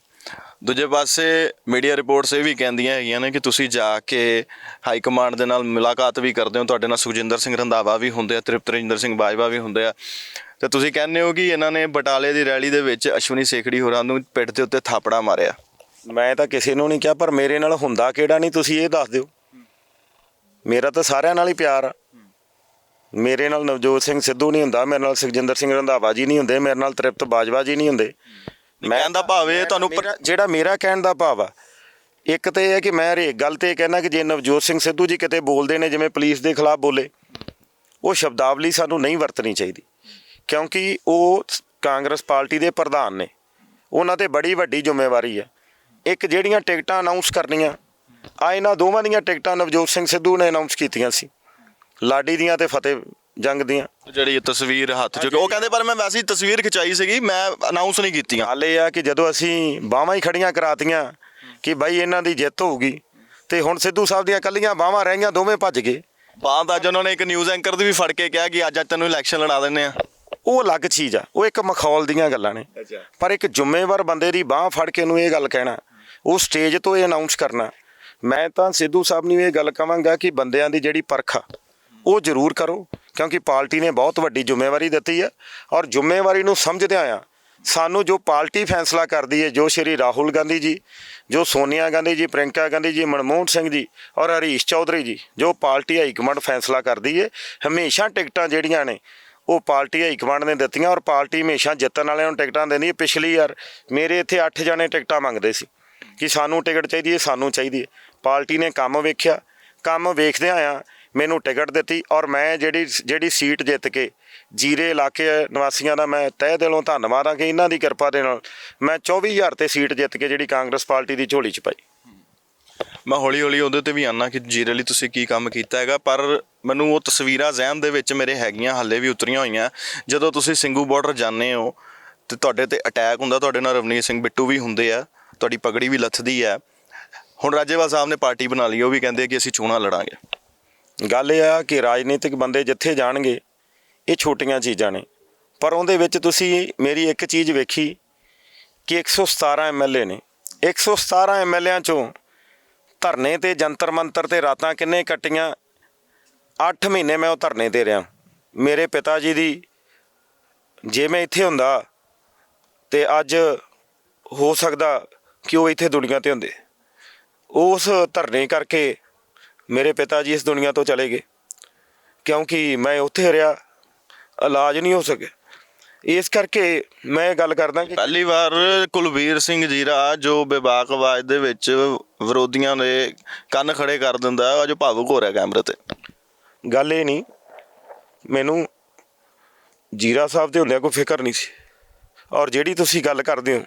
ਦੂਜੇ ਪਾਸੇ ਮੀਡੀਆ ਰਿਪੋਰਟਸ ਇਹ ਵੀ ਕਹਿੰਦੀਆਂ ਹੈਗੀਆਂ ਨੇ ਕਿ ਤੁਸੀਂ ਜਾ ਕੇ ਹਾਈ ਕਮਾਂਡ ਦੇ ਨਾਲ ਮੁਲਾਕਾਤ ਵੀ ਕਰਦੇ ਹੋ, ਤੁਹਾਡੇ ਨਾਲ ਸੁਖਜਿੰਦਰ ਸਿੰਘ ਰੰਧਾਵਾ ਵੀ ਹੁੰਦੇ ਆ, ਤ੍ਰਿਪਤ ਰਜਿੰਦਰ ਸਿੰਘ ਬਾਜਵਾ ਵੀ ਹੁੰਦੇ ਆ, ਤੇ ਤੁਸੀਂ ਕਹਿੰਦੇ ਹੋ ਕਿ ਇਹਨਾਂ ਨੇ ਬਟਾਲੇ ਦੀ ਰੈਲੀ ਦੇ ਵਿੱਚ ਅਸ਼ਵਨੀ ਸੇਖੜੀ ਹੋਰਾਂ ਨੂੰ ਪਿੱਠ ਦੇ ਉੱਤੇ ਥਾਪੜਾ ਮਾਰਿਆ। ਮੈਂ ਤਾਂ ਕਿਸੇ ਨੂੰ ਨਹੀਂ ਕਿਹਾ, ਪਰ ਮੇਰੇ ਨਾਲ ਹੁੰਦਾ ਕਿਹੜਾ ਨਹੀਂ ਤੁਸੀਂ ਇਹ ਦੱਸ ਦਿਓ। ਮੇਰਾ ਤਾਂ ਸਾਰਿਆਂ ਨਾਲ ਹੀ ਪਿਆਰ ਆ। ਮੇਰੇ ਨਾਲ ਨਵਜੋਤ ਸਿੰਘ ਸਿੱਧੂ ਨਹੀਂ ਹੁੰਦਾ, ਮੇਰੇ ਨਾਲ ਸੁਖਜਿੰਦਰ ਸਿੰਘ ਰੰਧਾਵਾ ਜੀ ਨਹੀਂ ਹੁੰਦੇ, ਮੇਰੇ ਨਾਲ ਤ੍ਰਿਪਤ ਬਾਜਵਾ ਜੀ ਨਹੀਂ ਹੁੰਦੇ। ਮੈਂ ਦਾ ਭਾਵ ਇਹ ਤੁਹਾਨੂੰ ਜਿਹੜਾ ਮੇਰਾ ਕਹਿਣ ਦਾ ਭਾਵ ਆ, ਇੱਕ ਤਾਂ ਇਹ ਹੈ ਕਿ ਮੈਂ ਹਰੇਕ ਗੱਲ ਤੇ ਕਹਿਣਾ ਕਿ ਜੇ ਨਵਜੋਤ ਸਿੰਘ ਸਿੱਧੂ ਜੀ ਕਿਤੇ ਬੋਲਦੇ ਨੇ ਜਿਵੇਂ ਪੁਲਿਸ ਦੇ ਖਿਲਾਫ ਬੋਲੇ, ਉਹ ਸ਼ਬਦਾਵਲੀ ਸਾਨੂੰ ਨਹੀਂ ਵਰਤਣੀ ਚਾਹੀਦੀ, ਕਿਉਂਕਿ ਉਹ ਕਾਂਗਰਸ ਪਾਰਟੀ ਦੇ ਪ੍ਰਧਾਨ ਨੇ, ਉਹਨਾਂ ਤੇ ਬੜੀ ਵੱਡੀ ਜ਼ਿੰਮੇਵਾਰੀ ਹੈ। ਇੱਕ ਜਿਹੜੀਆਂ ਟਿਕਟਾਂ ਅਨਾਉਂਸ ਕਰਨੀਆਂ ਆ, ਇਹਨਾਂ ਦੋਵਾਂ ਦੀਆਂ ਟਿਕਟਾਂ ਨਵਜੋਤ ਸਿੰਘ ਸਿੱਧੂ ਨੇ ਅਨਾਉਂਸ ਕੀਤੀਆਂ ਸੀ, ਲਾਡੀ ਦੀਆਂ ਤੇ ਫਤਿਹ ਜੰਗ ਦੀਆਂ। ਜਿਹੜੀ ਤਸਵੀਰ ਹੱਥ 'ਚ, ਉਹ ਕਹਿੰਦੇ ਪਰ ਮੈਂ ਵੈਸੇ ਹੀ ਤਸਵੀਰ ਖਿਚਾਈ ਸੀਗੀ, ਮੈਂ ਅਨਾਉਂਸ ਨਹੀਂ ਕੀਤੀਆਂ। ਗੱਲ ਇਹ ਆ ਕਿ ਜਦੋਂ ਅਸੀਂ ਬਾਹਾਂ ਹੀ ਖੜੀਆਂ ਕਰਾਤੀਆਂ ਕਿ ਬਾਈ ਇਹਨਾਂ ਦੀ ਜਿੱਤ ਹੋਊਗੀ, ਤੇ ਹੁਣ ਸਿੱਧੂ ਸਾਹਿਬ ਦੀਆਂ ਇਕੱਲੀਆਂ ਬਾਹਾਂ ਰਹਿ ਗਈਆਂ, ਦੋਵੇਂ ਭੱਜ ਗਏ। ਬਾਅਦ ਅੱਜ ਉਹਨਾਂ ਨੇ ਇੱਕ ਨਿਊਜ਼ ਐਂਕਰ ਦੀ ਵੀ ਫੜ ਕੇ ਕਿਹਾ ਕਿ ਅੱਜ ਤੈਨੂੰ ਇਲੈਕਸ਼ਨ ਲੜਾ ਦਿੰਦੇ ਆ। ਉਹ ਅਲੱਗ ਚੀਜ਼ ਆ, ਉਹ ਇੱਕ ਮਖੌਲ ਦੀਆਂ ਗੱਲਾਂ ਨੇ। ਪਰ ਇੱਕ ਜ਼ਿੰਮੇਵਾਰ ਬੰਦੇ ਦੀ ਬਾਂਹ ਫੜ ਕੇ ਉਹਨੂੰ ਇਹ ਗੱਲ ਕਹਿਣਾ, ਉਹ ਸਟੇਜ ਤੋਂ ਇਹ ਅਨਾਉਂਸ ਕਰਨਾ ਮੈਂ ਤਾਂ ਸਿੱਧੂ ਸਾਹਿਬ ਨੂੰ ਇਹ ਗੱਲ ਕਹਾਂਗਾ ਕਿ ਬੰਦਿਆਂ ਦੀ ਜਿਹੜੀ ਪਰਖ ਆ ਉਹ ਜ਼ਰੂਰ ਕਰੋ, ਕਿਉਂਕਿ ਪਾਰਟੀ ਨੇ ਬਹੁਤ ਵੱਡੀ ਜ਼ਿੰਮੇਵਾਰੀ ਦਿੱਤੀ ਹੈ ਔਰ ਜ਼ਿੰਮੇਵਾਰੀ ਨੂੰ ਸਮਝਦਿਆਂ ਆ ਸਾਨੂੰ ਜੋ ਪਾਰਟੀ ਫੈਸਲਾ ਕਰਦੀ ਹੈ, ਜੋ ਸ਼੍ਰੀ ਰਾਹੁਲ ਗਾਂਧੀ ਜੀ, ਜੋ ਸੋਨੀਆ ਗਾਂਧੀ ਜੀ, ਪ੍ਰਿੰਕਾ ਗਾਂਧੀ ਜੀ, ਮਨਮੋਹਨ ਸਿੰਘ ਜੀ ਔਰ ਹਰੀਸ਼ ਚੌਧਰੀ ਜੀ, ਜੋ ਪਾਰਟੀ ਹਾਈਕਮਾਂਡ ਫੈਸਲਾ ਕਰਦੀ ਹੈ, ਹਮੇਸ਼ਾ ਟਿਕਟਾਂ ਜਿਹੜੀਆਂ ਨੇ ਉਹ ਪਾਰਟੀ ਹਾਈਕਮਾਂਡ ਨੇ ਦਿੱਤੀਆਂ ਔਰ ਪਾਰਟੀ ਹਮੇਸ਼ਾ ਜਿੱਤਣ ਵਾਲਿਆਂ ਨੂੰ ਟਿਕਟਾਂ ਦਿੰਦੀ ਹੈ। ਪਿਛਲੀ ਵਾਰ ਮੇਰੇ ਇੱਥੇ 8 ਜਣੇ ਟਿਕਟਾਂ ਮੰਗਦੇ ਸੀ ਕਿ ਸਾਨੂੰ ਟਿਕਟ ਚਾਹੀਦੀ ਹੈ, ਸਾਨੂੰ ਚਾਹੀਦੀ ਹੈ। ਪਾਰਟੀ ਨੇ ਕੰਮ ਵੇਖਿਆ, ਕੰਮ ਵੇਖਦਿਆਂ ਆ ਮੈਨੂੰ ਟਿਕਟ ਦਿੱਤੀ ਔਰ ਮੈਂ ਜਿਹੜੀ ਸੀਟ ਜਿੱਤ ਕੇ ਜੀਰੇ ਇਲਾਕੇ ਨਿਵਾਸੀਆਂ ਦਾ ਮੈਂ ਤਹਿ ਦਿਲੋਂ ਧੰਨਵਾਦ ਹਾਂ ਕਿ ਇਹਨਾਂ ਦੀ ਕਿਰਪਾ ਦੇ ਨਾਲ ਮੈਂ 24,000 ਤੇ ਸੀਟ ਜਿੱਤ ਕੇ ਜਿਹੜੀ ਕਾਂਗਰਸ ਪਾਰਟੀ ਦੀ ਝੋਲੀ 'ਚ ਪਾਈ। ਮੈਂ ਹੌਲੀ ਹੌਲੀ ਉਹਦੇ ਤੇ ਵੀ ਆਉਣਾ ਕਿ ਜੀਰੇ ਲਈ ਤੁਸੀਂ ਕੀ ਕੰਮ ਕੀਤਾ ਹੈਗਾ, ਪਰ ਮੈਨੂੰ ਉਹ ਤਸਵੀਰਾਂ ਜ਼ਹਿਨ ਦੇ ਵਿੱਚ ਮੇਰੇ ਹੈਗੀਆਂ, ਹਾਲੇ ਵੀ ਉਤਰੀਆਂ ਹੋਈਆਂ। ਜਦੋਂ ਤੁਸੀਂ ਸਿੰਘੂ ਬਾਰਡਰ ਜਾਂਦੇ ਹੋ ਤੇ ਤੁਹਾਡੇ ਤੇ ਅਟੈਕ ਹੁੰਦਾ, ਤੁਹਾਡੇ ਨਾਲ ਰਵਨੀਤ ਸਿੰਘ ਬਿੱਟੂ ਵੀ ਹੁੰਦੇ ਆ, ਤੁਹਾਡੀ ਪਗੜੀ ਵੀ ਲੱਥਦੀ ਹੈ। ਹੁਣ ਰਾਜੇਵਾਲ ਸਾਹਿਬ ਨੇ ਪਾਰਟੀ ਬਣਾ ਲਈ, ਉਹ ਵੀ ਕਹਿੰਦੇ ਕਿ ਅਸੀਂ ਚੋਣਾਂ ਲੜਾਂਗੇ। ਗੱਲ ਇਹ ਆ ਕਿ ਰਾਜਨੀਤਿਕ ਬੰਦੇ ਜਿੱਥੇ ਜਾਣਗੇ ਇਹ ਛੋਟੀਆਂ ਚੀਜ਼ਾਂ ਨੇ, ਪਰ ਉਹਦੇ ਵਿੱਚ ਤੁਸੀਂ ਮੇਰੀ ਇੱਕ ਚੀਜ਼ ਵੇਖੀ ਕਿ 117 ਐਮਐਲਏ ਨੇ, 117 ਐਮਐਲਏਆਂ 'ਚੋਂ ਧਰਨੇ ਤੇ ਜੰਤਰ ਮੰਤਰ ਤੇ ਰਾਤਾਂ ਕਿੰਨੇ ਕੱਟੀਆਂ? 8 ਮਹੀਨੇ ਮੈਂ ਉਹ ਧਰਨੇ ਤੇ ਰਿਹਾ। ਮੇਰੇ ਪਿਤਾ ਜੀ ਦੀ ਜੇ ਮੈਂ ਇੱਥੇ ਹੁੰਦਾ ਤੇ ਅੱਜ ਹੋ ਸਕਦਾ ਕਿ ਉਹ ਇੱਥੇ ਦੁਨੀਆ ਤੇ ਹੁੰਦੇ। ਉਸ ਧਰਨੇ ਕਰਕੇ ਮੇਰੇ ਪਿਤਾ ਜੀ ਇਸ ਦੁਨੀਆ ਤੋਂ ਚਲੇ ਗਏ ਕਿਉਂਕਿ ਮੈਂ ਉੱਥੇ ਰਿਹਾ, ਇਲਾਜ ਨਹੀਂ ਹੋ ਸਕਿਆ। ਇਸ ਕਰਕੇ ਮੈਂ ਗੱਲ ਕਰਦਾ ਕਿ ਪਹਿਲੀ ਵਾਰ ਕੁਲਬੀਰ ਸਿੰਘ ਜੀਰਾ ਜੋ ਬੇਬਾਕ ਆਵਾਜ਼ ਦੇ ਵਿੱਚ ਵਿਰੋਧੀਆਂ ਦੇ ਕੰਨ ਖੜੇ ਕਰ ਦਿੰਦਾ, ਅੱਜ ਭਾਵੁਕ ਹੋ ਰਿਹਾ ਕੈਮਰੇ ਤੇ। ਗੱਲ ਇਹ ਨਹੀਂ, ਮੈਨੂੰ ਜੀਰਾ ਸਾਹਿਬ ਦੇ ਹੁੰਦਿਆਂ ਕੋਈ ਫਿਕਰ ਨਹੀਂ ਸੀ। ਔਰ ਜਿਹੜੀ ਤੁਸੀਂ ਗੱਲ ਕਰਦੇ ਹੋ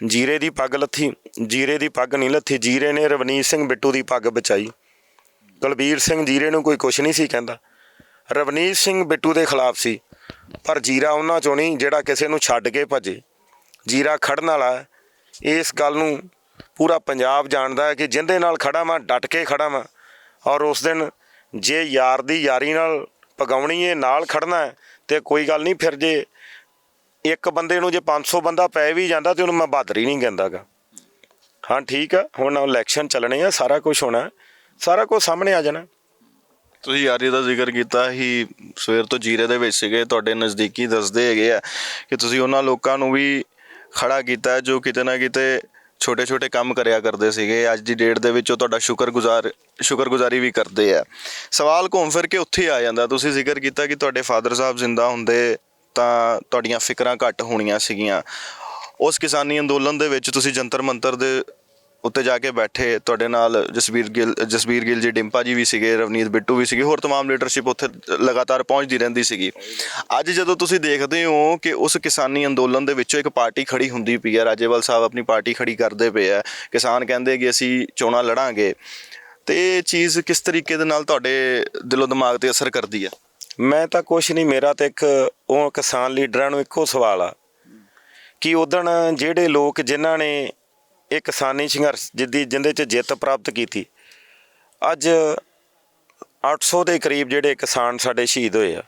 ਜੀਰੇ ਦੀ ਪੱਗ ਲੱਥੀ, ਜੀਰੇ ਦੀ ਪੱਗ ਨਹੀਂ ਲੱਥੀ, ਜੀਰੇ ਨੇ ਰਵਨੀਤ ਸਿੰਘ ਬਿੱਟੂ ਦੀ ਪੱਗ ਬਚਾਈ। ਕੁਲਬੀਰ ਸਿੰਘ ਜੀਰੇ ਨੂੰ ਕੋਈ ਕੁਛ ਨਹੀਂ ਸੀ ਕਹਿੰਦਾ, ਰਵਨੀਤ ਸਿੰਘ ਬਿੱਟੂ ਦੇ ਖਿਲਾਫ ਸੀ, ਪਰ ਜੀਰਾ ਉਹਨਾਂ 'ਚੋਂ ਨਹੀਂ ਜਿਹੜਾ ਕਿਸੇ ਨੂੰ ਛੱਡ ਕੇ ਭੱਜੇ। ਜੀਰਾ ਖੜਨ ਵਾਲਾ, ਇਸ ਗੱਲ ਨੂੰ ਪੂਰਾ ਪੰਜਾਬ ਜਾਣਦਾ ਹੈ ਕਿ ਜਿਹਦੇ ਨਾਲ ਖੜਾ ਵਾਂ ਡਟ ਕੇ ਖੜਾ ਵਾਂ। ਔਰ ਉਸ ਦਿਨ ਜੇ ਯਾਰ ਦੀ ਯਾਰੀ ਨਾਲ ਪਗਾਉਣੀ ਹੈ, ਨਾਲ ਖੜਨਾ ਹੈ ਤੇ ਕੋਈ ਗੱਲ ਨਹੀਂ। ਫਿਰ ਜੇ ਇੱਕ ਬੰਦੇ ਨੂੰ ਜੇ 500 ਬੰਦਾ ਪੈ ਵੀ ਜਾਂਦਾ ਤੇ ਉਹਨੂੰ ਮੈਂ ਬਹਾਦਰੀ ਨਹੀਂ ਕਹਿੰਦਾ ਗਾ। ਹਾਂ ਠੀਕ ਆ, ਹੁਣ ਇਲੈਕਸ਼ਨ ਚੱਲਣੇ ਆ, ਸਾਰਾ ਕੁਝ ਹੋਣਾ, ਸਾਰਾ ਕੁਝ ਸਾਹਮਣੇ ਆ ਜਾਣਾ। ਤੁਸੀਂ ਯਾਰੀ ਦਾ ਜ਼ਿਕਰ ਕੀਤਾ ਹੀ, ਸਵੇਰ ਤੋਂ ਜੀਰੇ ਦੇ ਵਿੱਚ ਸੀਗੇ, ਤੁਹਾਡੇ ਨਜ਼ਦੀਕੀ ਦੱਸਦੇ ਹੈਗੇ ਆ ਕਿ ਤੁਸੀਂ ਉਹਨਾਂ ਲੋਕਾਂ ਨੂੰ ਵੀ ਖੜਾ ਕੀਤਾ ਜੋ ਕਿਤੇ ਨਾ ਕਿਤੇ ਛੋਟੇ ਛੋਟੇ ਕੰਮ ਕਰਿਆ ਕਰਦੇ ਸੀਗੇ। ਅੱਜ ਦੀ ਡੇਟ ਦੇ ਵਿੱਚ ਉਹ ਤੁਹਾਡਾ ਸ਼ੁਕਰਗੁਜ਼ਾਰੀ ਵੀ ਕਰਦੇ ਆ। ਸਵਾਲ ਘੁੰਮ ਫਿਰ ਕੇ ਉੱਥੇ ਆ ਜਾਂਦਾ, ਤੁਸੀਂ ਜ਼ਿਕਰ ਕੀਤਾ ਕਿ ਤੁਹਾਡੇ ਫਾਦਰ ਸਾਹਿਬ ਜ਼ਿੰਦਾ ਹੁੰਦੇ ਤਾਂ ਤੁਹਾਡੀਆਂ ਫਿਕਰਾਂ ਘੱਟ ਹੋਣੀਆਂ ਸੀਗੀਆਂ। ਉਸ ਕਿਸਾਨੀ ਅੰਦੋਲਨ ਦੇ ਵਿੱਚ ਤੁਸੀਂ ਜੰਤਰ ਮੰਤਰ ਦੇ ਉੱਤੇ ਜਾ ਕੇ ਬੈਠੇ, ਤੁਹਾਡੇ ਨਾਲ ਜਸਬੀਰ ਗਿੱਲ ਜੀ, ਡਿੰਪਾ ਜੀ ਵੀ ਸੀਗੇ, ਰਵਨੀਤ ਬਿੱਟੂ ਵੀ ਸੀਗੇ, ਹੋਰ ਤਮਾਮ ਲੀਡਰਸ਼ਿਪ ਉੱਥੇ ਲਗਾਤਾਰ ਪਹੁੰਚਦੀ ਰਹਿੰਦੀ ਸੀਗੀ। ਅੱਜ ਜਦੋਂ ਤੁਸੀਂ ਦੇਖਦੇ ਹੋ ਕਿ ਉਸ ਕਿਸਾਨੀ ਅੰਦੋਲਨ ਦੇ ਵਿੱਚੋਂ ਇੱਕ ਪਾਰਟੀ ਖੜੀ ਹੁੰਦੀ ਪਈ ਹੈ, ਰਾਜੇਵਾਲ ਸਾਹਿਬ ਆਪਣੀ ਪਾਰਟੀ ਖੜੀ ਕਰਦੇ ਪਏ ਆ, ਕਿਸਾਨ ਕਹਿੰਦੇ ਕਿ ਅਸੀਂ ਚੋਣਾਂ ਲੜਾਂਗੇ, ਤੇ ਇਹ ਚੀਜ਼ ਕਿਸ ਤਰੀਕੇ ਦੇ ਨਾਲ ਤੁਹਾਡੇ ਦਿਲੋਂ ਦਿਮਾਗ 'ਤੇ ਅਸਰ ਕਰਦੀ ਹੈ? ਮੈਂ ਤਾਂ ਕੁਛ ਨਹੀਂ, ਮੇਰਾ ਤਾਂ ਇੱਕ ਉਹ ਕਿਸਾਨ ਲੀਡਰਾਂ ਨੂੰ ਇੱਕੋ ਸਵਾਲ ਆ ਕਿ ਉਦਣ ਜਿਹੜੇ ਲੋਕ ਜਿਨ੍ਹਾਂ ਨੇ ਇਹ ਕਿਸਾਨੀ ਸੰਘਰਸ਼ ਜਿਹਦੇ 'ਚ ਜਿੱਤ ਪ੍ਰਾਪਤ ਕੀਤੀ, ਅੱਜ 800 ਦੇ ਕਰੀਬ ਜਿਹੜੇ ਕਿਸਾਨ ਸਾਡੇ ਸ਼ਹੀਦ ਹੋਏ ਆ।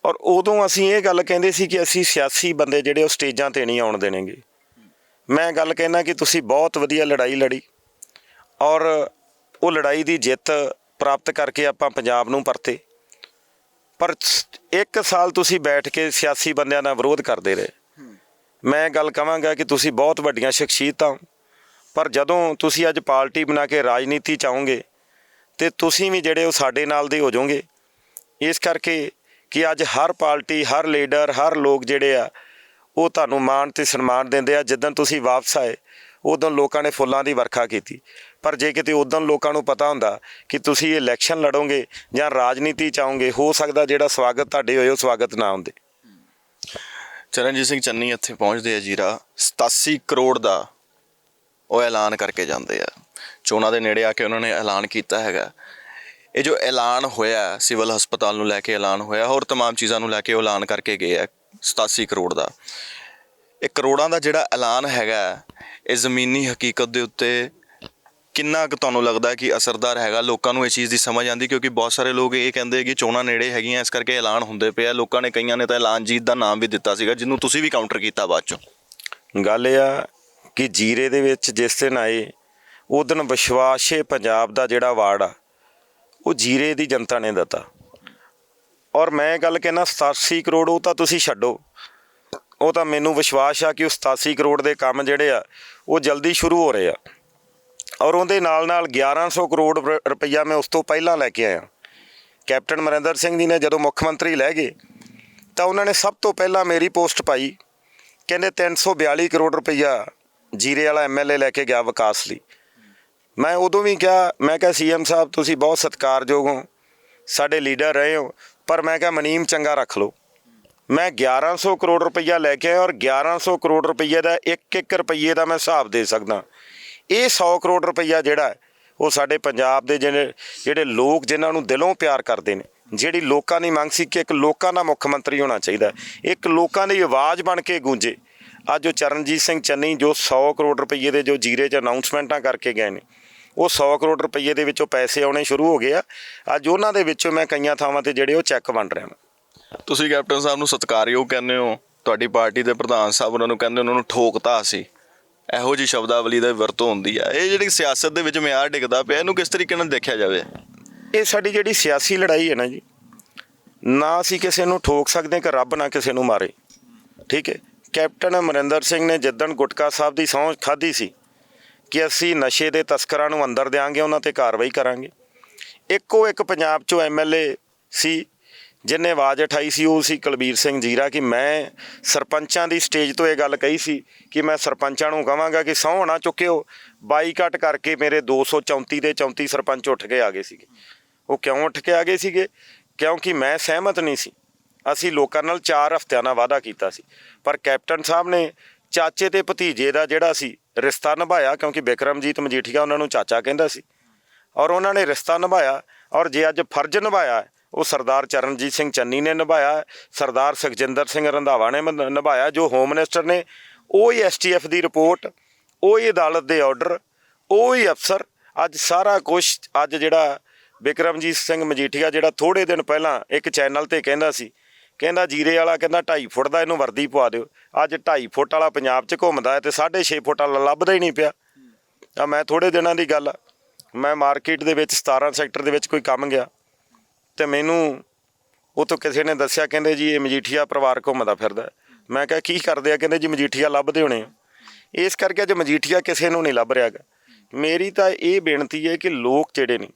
ਔਰ ਉਦੋਂ ਅਸੀਂ ਇਹ ਗੱਲ ਕਹਿੰਦੇ ਸੀ ਕਿ ਅਸੀਂ ਸਿਆਸੀ ਬੰਦੇ ਜਿਹੜੇ ਉਹ ਸਟੇਜਾਂ 'ਤੇ ਨਹੀਂ ਆਉਣ ਦੇਣਗੇ। ਮੈਂ ਗੱਲ ਕਹਿੰਦਾ ਕਿ ਤੁਸੀਂ ਬਹੁਤ ਵਧੀਆ ਲੜਾਈ ਲੜੀ ਔਰ ਉਹ ਲੜਾਈ ਦੀ ਜਿੱਤ ਪ੍ਰਾਪਤ ਕਰਕੇ ਆਪਾਂ ਪੰਜਾਬ ਨੂੰ ਪਰਤੇ, ਪਰ 1 ਸਾਲ ਤੁਸੀਂ ਬੈਠ ਕੇ ਸਿਆਸੀ ਬੰਦਿਆਂ ਦਾ ਵਿਰੋਧ ਕਰਦੇ ਰਹੇ। ਮੈਂ ਗੱਲ ਕਹਾਂਗਾ ਕਿ ਤੁਸੀਂ ਬਹੁਤ ਵੱਡੀਆਂ ਸ਼ਖਸੀਅਤਾਂ ਹੋ, ਪਰ ਜਦੋਂ ਤੁਸੀਂ ਅੱਜ ਪਾਰਟੀ ਬਣਾ ਕੇ ਰਾਜਨੀਤੀ 'ਚ ਆਓਗੇ ਤੇ ਤੁਸੀਂ ਵੀ ਜਿਹੜੇ ਉਹ ਸਾਡੇ ਨਾਲ ਦੇ ਹੋ ਜਾਓਗੇ। ਇਸ ਕਰਕੇ ਕਿ ਅੱਜ ਹਰ ਪਾਰਟੀ, ਹਰ ਲੀਡਰ, ਹਰ ਲੋਕ ਜਿਹੜੇ ਆ ਉਹ ਤੁਹਾਨੂੰ ਮਾਣ ਤੇ ਸਨਮਾਨ ਦਿੰਦੇ ਆ। ਜਿੱਦਣ ਤੁਸੀਂ ਵਾਪਸ ਆਏ ਉਦੋਂ ਲੋਕਾਂ ਨੇ ਫੁੱਲਾਂ ਦੀ ਵਰਖਾ ਕੀਤੀ, ਪਰ ਜੇ ਕਿਤੇ ਉਦੋਂ ਲੋਕਾਂ ਨੂੰ ਪਤਾ ਹੁੰਦਾ ਕਿ ਤੁਸੀਂ ਇਲੈਕਸ਼ਨ ਲੜੋਗੇ ਜਾਂ ਰਾਜਨੀਤੀ 'ਚ ਆਓਗੇ, ਹੋ ਸਕਦਾ ਜਿਹੜਾ ਸਵਾਗਤ ਤੁਹਾਡੇ ਹੋਏ ਉਹ ਸਵਾਗਤ ਨਾ ਹੁੰਦੇ। ਚਰਨਜੀਤ ਸਿੰਘ ਚੰਨੀ ਇੱਥੇ ਪਹੁੰਚਦੇ ਆ ਜੀਰਾ, 87 ਕਰੋੜ ਦਾ ਉਹ ਐਲਾਨ ਕਰਕੇ ਜਾਂਦੇ ਆ। ਚੋਣਾਂ ਦੇ ਨੇੜੇ ਆ ਕੇ ਉਹਨਾਂ ਨੇ ਐਲਾਨ ਕੀਤਾ ਹੈਗਾ। ਇਹ ਜੋ ਐਲਾਨ ਹੋਇਆ ਸਿਵਲ ਹਸਪਤਾਲ ਨੂੰ ਲੈ ਕੇ ਐਲਾਨ ਹੋਇਆ, ਹੋਰ ਤਮਾਮ ਚੀਜ਼ਾਂ ਨੂੰ ਲੈ ਕੇ ਉਹ ਐਲਾਨ ਕਰਕੇ ਗਏ ਆ 87 ਕਰੋੜ ਦਾ। ਇਹ ਕਰੋੜਾਂ ਦਾ ਜਿਹੜਾ ਐਲਾਨ ਹੈਗਾ, ਇਹ ਜ਼ਮੀਨੀ ਹਕੀਕਤ ਦੇ ਉੱਤੇ ਕਿੰਨਾ ਕੁ ਤੁਹਾਨੂੰ ਲੱਗਦਾ ਕਿ ਅਸਰਦਾਰ ਹੈਗਾ? ਲੋਕਾਂ ਨੂੰ ਇਹ ਚੀਜ਼ ਦੀ ਸਮਝ ਆਉਂਦੀ? ਕਿਉਂਕਿ ਬਹੁਤ ਸਾਰੇ ਲੋਕ ਇਹ ਕਹਿੰਦੇ ਕਿ ਚੋਣਾਂ ਨੇੜੇ ਹੈਗੀਆਂ, ਇਸ ਕਰਕੇ ਐਲਾਨ ਹੁੰਦੇ ਪਏ ਆ। ਲੋਕਾਂ ਨੇ, ਕਈਆਂ ਨੇ ਤਾਂ ਐਲਾਨਜੀਤ ਦਾ ਨਾਮ ਵੀ ਦਿੱਤਾ ਸੀਗਾ, ਜਿਹਨੂੰ ਤੁਸੀਂ ਵੀ ਕਾਊਂਟਰ ਕੀਤਾ ਬਾਅਦ ਚੋਂ। ਗੱਲ ਇਹ ਆ ਕਿ ਜੀਰੇ ਦੇ ਵਿੱਚ ਜਿਸ ਦਿਨ ਆਏ ਉਦਣ ਵਿਸ਼ਵਾਸੇ ਪੰਜਾਬ ਦਾ ਜਿਹੜਾ ਅਵਾਰਡ ਆ ਉਹ ਜੀਰੇ ਦੀ ਜਨਤਾ ਨੇ ਦਿੱਤਾ। ਔਰ ਮੈਂ ਗੱਲ ਕਹਿੰਦਾ 87 ਕਰੋੜ ਉਹ ਤਾਂ ਤੁਸੀਂ ਛੱਡੋ, ਉਹ ਤਾਂ ਮੈਨੂੰ ਵਿਸ਼ਵਾਸ ਆ ਕਿ ਉਹ 87 ਕਰੋੜ ਦੇ ਕੰਮ ਜਿਹੜੇ ਆ ਉਹ ਜਲਦੀ ਸ਼ੁਰੂ ਹੋ ਰਹੇ ਆ। ਔਰ ਉਹਦੇ ਨਾਲ 1100 ਕਰੋੜ ਰੁਪਈਆ ਮੈਂ ਉਸ ਤੋਂ ਪਹਿਲਾਂ ਲੈ ਕੇ ਆਇਆ। ਕੈਪਟਨ ਅਮਰਿੰਦਰ ਸਿੰਘ ਜੀ ਨੇ ਜਦੋਂ ਮੁੱਖ ਮੰਤਰੀ ਲੈ ਗਏ ਤਾਂ ਉਹਨਾਂ ਨੇ ਸਭ ਤੋਂ ਪਹਿਲਾਂ ਮੇਰੀ ਪੋਸਟ ਪਾਈ, ਕਹਿੰਦੇ 342 ਕਰੋੜ ਰੁਪਈਆ ਜੀਰੇ ਵਾਲਾ MLA ਲੈ ਕੇ ਗਿਆ ਵਿਕਾਸ ਲਈ। ਮੈਂ ਉਦੋਂ ਵੀ ਕਿਹਾ, ਮੈਂ ਕਿਹਾ CM ਸਾਹਿਬ ਤੁਸੀਂ ਬਹੁਤ ਸਤਿਕਾਰਯੋਗ ਹੋ, ਸਾਡੇ ਲੀਡਰ ਰਹੇ ਹੋ, ਪਰ ਮੈਂ ਕਿਹਾ ਮੁਨੀਮ ਚੰਗਾ ਰੱਖ ਲਓ। ਮੈਂ 1100 ਕਰੋੜ ਰੁਪਈਆ ਲੈ ਕੇ ਆਇਆ ਔਰ 1100 ਕਰੋੜ ਰੁਪਈਏ ਦਾ ਇੱਕ ਰੁਪਈਏ ਦਾ ਮੈਂ ਹਿਸਾਬ ਦੇ ਸਕਦਾ। ਇਹ 100 ਕਰੋੜ ਰੁਪਈਆ ਜਿਹੜਾ ਉਹ ਸਾਡੇ ਪੰਜਾਬ ਦੇ ਜਿਹੜੇ ਲੋਕ ਜਿਨ੍ਹਾਂ ਨੂੰ ਦਿਲੋਂ ਪਿਆਰ ਕਰਦੇ ਨੇ, ਜਿਹੜੀ ਲੋਕਾਂ ਦੀ ਮੰਗ ਸੀ ਕਿ ਇੱਕ ਲੋਕਾਂ ਦਾ ਮੁੱਖ ਮੰਤਰੀ ਹੋਣਾ ਚਾਹੀਦਾ, ਇੱਕ ਲੋਕਾਂ ਦੀ ਆਵਾਜ਼ ਬਣ ਕੇ ਗੂੰਜੇ। ਅੱਜ ਉਹ ਚਰਨਜੀਤ ਸਿੰਘ ਚੰਨੀ ਜੋ 100 ਕਰੋੜ ਰੁਪਈਏ ਦੇ ਜੋ ਜੀਰੇ 'ਚ ਅਨਾਊਂਸਮੈਂਟਾਂ ਕਰਕੇ ਗਏ ਨੇ, ਉਹ 100 ਕਰੋੜ ਰੁਪਈਏ ਦੇ ਵਿੱਚੋਂ ਪੈਸੇ ਆਉਣੇ ਸ਼ੁਰੂ ਹੋ ਗਏ ਆ। ਅੱਜ ਉਹਨਾਂ ਦੇ ਵਿੱਚੋਂ ਮੈਂ ਕਈਆਂ ਥਾਵਾਂ 'ਤੇ ਜਿਹੜੇ ਉਹ ਚੈੱਕ ਵੰਡ ਰਿਹਾ। ਤੁਸੀਂ ਕੈਪਟਨ ਸਾਹਿਬ ਨੂੰ ਸਤਿਕਾਰਯੋਗ ਕਹਿੰਦੇ ਹੋ, ਤੁਹਾਡੀ ਪਾਰਟੀ ਦੇ ਪ੍ਰਧਾਨ ਸਾਹਿਬ ਉਹਨਾਂ ਨੂੰ ਕਹਿੰਦੇ ਉਹਨਾਂ ਨੂੰ ਠੋਕਤਾ ਸੀ, ਇਹੋ ਜਿਹੀ ਸ਼ਬਦਾਵਲੀ ਦਾ ਵਰਤੋਂ ਹੁੰਦੀ ਆ। ਇਹ ਜਿਹੜੀ ਸਿਆਸਤ ਦੇ ਵਿੱਚ ਮਿਆਰ ਡਿੱਗਦਾ ਪਿਆ, ਇਹਨੂੰ ਕਿਸ ਤਰੀਕੇ ਨਾਲ ਦੇਖਿਆ ਜਾਵੇ? ਇਹ ਸਾਡੀ ਜਿਹੜੀ ਸਿਆਸੀ ਲੜਾਈ ਹੈ ਨਾ ਜੀ, ਨਾ ਅਸੀਂ ਕਿਸੇ ਨੂੰ ਠੋਕ ਸਕਦੇ ਕਿ ਰੱਬ ਨਾ ਕਿਸੇ ਨੂੰ ਮਾਰੇ, ਠੀਕ ਹੈ। ਕੈਪਟਨ ਅਮਰਿੰਦਰ ਸਿੰਘ ਨੇ ਜਿੱਦਣ ਗੁਟਕਾ ਸਾਹਿਬ ਦੀ ਸਹੁੰ ਖਾਧੀ ਸੀ ਕਿ ਅਸੀਂ ਨਸ਼ੇ ਦੇ ਤਸਕਰਾਂ ਨੂੰ ਅੰਦਰ ਦਿਆਂਗੇ, ਉਹਨਾਂ 'ਤੇ ਕਾਰਵਾਈ ਕਰਾਂਗੇ, ਇੱਕੋ ਇੱਕ ਪੰਜਾਬ 'ਚੋਂ MLA ਸੀ ਜਿਹਨੇ ਆਵਾਜ਼ ਉਠਾਈ ਸੀ, ਉਹ ਸੀ ਕੁਲਬੀਰ ਸਿੰਘ ਜੀਰਾ। ਕਿ ਮੈਂ ਸਰਪੰਚਾਂ ਦੀ ਸਟੇਜ ਤੋਂ ਇਹ ਗੱਲ ਕਹੀ ਸੀ ਕਿ ਮੈਂ ਸਰਪੰਚਾਂ ਨੂੰ ਕਹਾਂਗਾ ਕਿ ਸਹੁੰ ਨਾ ਚੁੱਕਿਓ, ਬਾਈਕਾਟ ਕਰਕੇ ਮੇਰੇ 234 ਦੇ 34 ਸਰਪੰਚ ਉੱਠ ਕੇ ਆ ਗਏ ਸੀਗੇ। ਉਹ ਕਿਉਂ ਉੱਠ ਕੇ ਆ ਗਏ ਸੀਗੇ? ਕਿਉਂਕਿ ਮੈਂ ਸਹਿਮਤ ਨਹੀਂ ਸੀ। ਅਸੀਂ ਲੋਕਾਂ ਨਾਲ 4 ਹਫ਼ਤਿਆਂ ਦਾ ਵਾਅਦਾ ਕੀਤਾ ਸੀ, ਪਰ ਕੈਪਟਨ ਸਾਹਿਬ ਨੇ ਚਾਚੇ ਤੇ ਭਤੀਜੇ ਦਾ ਜਿਹੜਾ ਸੀ ਰਿਸ਼ਤਾ ਨਿਭਾਇਆ, ਕਿਉਂਕਿ ਬਿਕਰਮਜੀਤ ਮਜੀਠੀਆ ਉਹਨਾਂ ਨੂੰ ਚਾਚਾ ਕਹਿੰਦਾ ਸੀ, ਔਰ ਉਹਨਾਂ ਨੇ ਰਿਸ਼ਤਾ ਨਿਭਾਇਆ। ਔਰ ਜੇ ਅੱਜ ਫਰਜ਼ ਨਿਭਾਇਆ ਉਹ ਸਰਦਾਰ ਚਰਨਜੀਤ ਸਿੰਘ ਚੰਨੀ ਨੇ ਨਿਭਾਇਆ, ਸਰਦਾਰ ਸੁਖਜਿੰਦਰ ਸਿੰਘ ਰੰਧਾਵਾ ਨੇ ਨਿਭਾਇਆ। ਜੋ ਹੋਮ ਮਿਨਿਸਟਰ ਨੇ ਉਹ ਹੀ STF ਦੀ ਰਿਪੋਰਟ, ਉਹ ਹੀ ਅਦਾਲਤ ਦੇ ਆਰਡਰ, ਉਹ ਹੀ ਅਫਸਰ, ਅੱਜ ਸਾਰਾ ਕੁਛ। ਅੱਜ ਜਿਹੜਾ ਬਿਕਰਮਜੀਤ ਸਿੰਘ ਮਜੀਠੀਆ ਜਿਹੜਾ ਥੋੜ੍ਹੇ ਦਿਨ ਪਹਿਲਾਂ ਇੱਕ ਚੈਨਲ 'ਤੇ ਕਹਿੰਦਾ ਸੀ, ਕਹਿੰਦਾ ਜੀਰੇ ਵਾਲਾ ਕਹਿੰਦਾ 2.5 ਫੁੱਟ ਦਾ ਇਹਨੂੰ ਵਰਦੀ ਪਵਾ ਦਿਓ, ਅੱਜ 2.5 ਫੁੱਟ ਵਾਲਾ ਪੰਜਾਬ 'ਚ ਘੁੰਮਦਾ ਹੈ ਅਤੇ 6.5 ਫੁੱਟ ਵਾਲਾ ਲੱਭਦਾ ਹੀ ਨਹੀਂ ਪਿਆ। ਤਾਂ ਮੈਂ ਥੋੜ੍ਹੇ ਦਿਨਾਂ ਦੀ ਗੱਲ ਆ, ਮੈਂ ਮਾਰਕੀਟ ਦੇ ਵਿੱਚ 17 ਸੈਕਟਰ ਦੇ ਵਿੱਚ ਕੋਈ ਕੰਮ ਗਿਆ ਅਤੇ ਮੈਨੂੰ ਉਹ ਤੋਂ ਕਿਸੇ ਨੇ ਦੱਸਿਆ, ਕਹਿੰਦੇ ਜੀ ਇਹ ਮਜੀਠੀਆ ਪਰਿਵਾਰ ਘੁੰਮਦਾ ਫਿਰਦਾ। ਮੈਂ ਕਿਹਾ ਕੀ ਕਰਦੇ ਆ? ਕਹਿੰਦੇ ਜੀ ਮਜੀਠੀਆ ਲੱਭਦੇ ਹੋਣੇ ਆ। ਇਸ ਕਰਕੇ ਅੱਜ ਮਜੀਠੀਆ ਕਿਸੇ ਨੂੰ ਨਹੀਂ ਲੱਭ ਰਿਹਾ ਗਾ। ਮੇਰੀ ਤਾਂ ਇਹ ਬੇਨਤੀ ਹੈ ਕਿ ਲੋਕ ਜਿਹੜੇ ਨੇ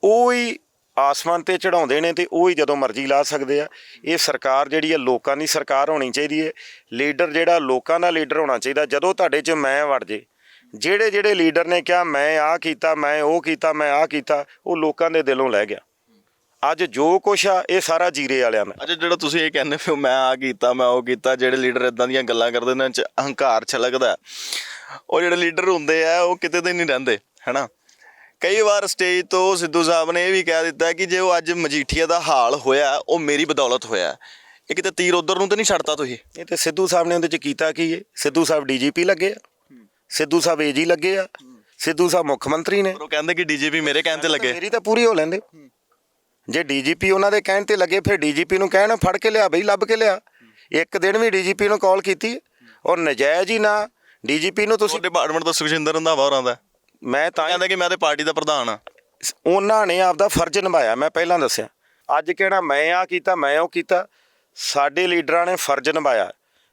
ਉਹ ਹੀ ਆਸਮਾਨ 'ਤੇ ਚੜ੍ਹਾਉਂਦੇ ਨੇ ਅਤੇ ਉਹ ਹੀ ਜਦੋਂ ਮਰਜ਼ੀ ਲਾ ਸਕਦੇ ਆ। ਇਹ ਸਰਕਾਰ ਜਿਹੜੀ ਹੈ ਲੋਕਾਂ ਦੀ ਸਰਕਾਰ ਹੋਣੀ ਚਾਹੀਦੀ ਹੈ, ਲੀਡਰ ਜਿਹੜਾ ਲੋਕਾਂ ਦਾ ਲੀਡਰ ਹੋਣਾ ਚਾਹੀਦਾ। ਜਦੋਂ ਤੁਹਾਡੇ 'ਚ ਮੈਂ ਵੜ ਜੇ, ਜਿਹੜੇ ਲੀਡਰ ਨੇ ਕਿਹਾ ਮੈਂ ਆਹ ਕੀਤਾ, ਮੈਂ ਉਹ ਕੀਤਾ, ਮੈਂ ਆਹ ਕੀਤਾ, ਉਹ ਲੋਕਾਂ ਦੇ ਦਿਲੋਂ ਲੈ ਗਿਆ। ਅੱਜ ਜੋ ਕੁਛ ਆ ਇਹ ਸਾਰਾ ਜੀਰੇ ਵਾਲਿਆਂ ਦਾ। ਅੱਛਾ, ਜਿਹੜਾ ਤੁਸੀਂ ਇਹ ਕਹਿੰਦੇ ਹੋ ਮੈਂ ਆਹ ਕੀਤਾ, ਮੈਂ ਉਹ ਕੀਤਾ, ਜਿਹੜੇ ਲੀਡਰ ਇੱਦਾਂ ਦੀਆਂ ਗੱਲਾਂ ਕਰਦੇ ਨੇ, 'ਚ ਅਹੰਕਾਰ ਛਲਕਦਾ। ਉਹ ਜਿਹੜੇ ਲੀਡਰ ਹੁੰਦੇ ਆ ਉਹ ਕਿਤੇ ਦੇ ਨਹੀਂ ਰਹਿੰਦੇ, ਹੈ ਨਾ। ਕਈ ਵਾਰ ਸਟੇਜ ਤੋਂ ਸਿੱਧੂ ਸਾਹਿਬ ਨੇ ਇਹ ਵੀ ਕਹਿ ਦਿੱਤਾ ਕਿ ਜੇ ਉਹ ਅੱਜ ਮਜੀਠੀਆ ਦਾ ਹਾਲ ਹੋਇਆ ਉਹ ਮੇਰੀ ਬਦੌਲਤ ਹੋਇਆ। ਇਹ ਕਿਤੇ ਤੀਰ ਉੱਧਰ ਨੂੰ ਤਾਂ ਨਹੀਂ ਛੱਡਤਾ ਤੁਸੀਂ? ਇਹ ਤਾਂ ਸਿੱਧੂ ਸਾਹਿਬ ਨੇ ਉਹਦੇ 'ਚ ਕੀਤਾ ਕੀ ਹੈ? ਸਿੱਧੂ ਸਾਹਿਬ DGP ਲੱਗੇ ਆ, ਸਿੱਧੂ ਸਾਹਿਬ AG ਲੱਗੇ ਆ, ਸਿੱਧੂ ਸਾਹਿਬ ਮੁੱਖ ਮੰਤਰੀ ਨੇ। ਉਹ ਕਹਿੰਦੇ ਕਿ DGP ਮੇਰੇ ਕਹਿਣ 'ਤੇ ਲੱਗੇ। ਮੇਰੀ ਤਾਂ ਪੂਰੀ ਹੋ ਲੈਂਦੇ। ਜੇ DGP ਉਹਨਾਂ ਦੇ ਕਹਿਣ 'ਤੇ ਲੱਗੇ ਫਿਰ DGP ਨੂੰ ਕਹਿਣ ਫੜ ਕੇ ਲਿਆ ਬਈ, ਲੱਭ ਕੇ ਲਿਆ। ਇੱਕ ਦਿਨ ਵੀ DGP ਨੂੰ ਕਾਲ ਕੀਤੀ ਔਰ ਨਜਾਇਜ਼ ਹੀ ਨਾ DGP ਨੂੰ ਤੁਸੀਂ ਡਿਪਾਰਟਮੈਂਟ ਦਾ ਸੁਖਜਿੰਦਰ ਰੰਧਾਵਾ ਹੋਰਾਂ ਦਾ, ਮੈਂ ਤਾਂ ਕਹਿੰਦਾ ਕਿ ਮੈਂ ਤੇ ਪਾਰਟੀ ਦਾ ਪ੍ਰਧਾਨ ਹਾਂ। ਉਹਨਾਂ ਨੇ ਆਪਦਾ ਫਰਜ਼ ਨਿਭਾਇਆ। ਮੈਂ ਪਹਿਲਾਂ ਦੱਸਿਆ, ਅੱਜ ਕਹਿਣਾ ਮੈਂ ਆਹ ਕੀਤਾ, ਮੈਂ ਉਹ ਕੀਤਾ। ਸਾਡੇ ਲੀਡਰਾਂ ਨੇ ਫਰਜ਼ ਨਿਭਾਇਆ।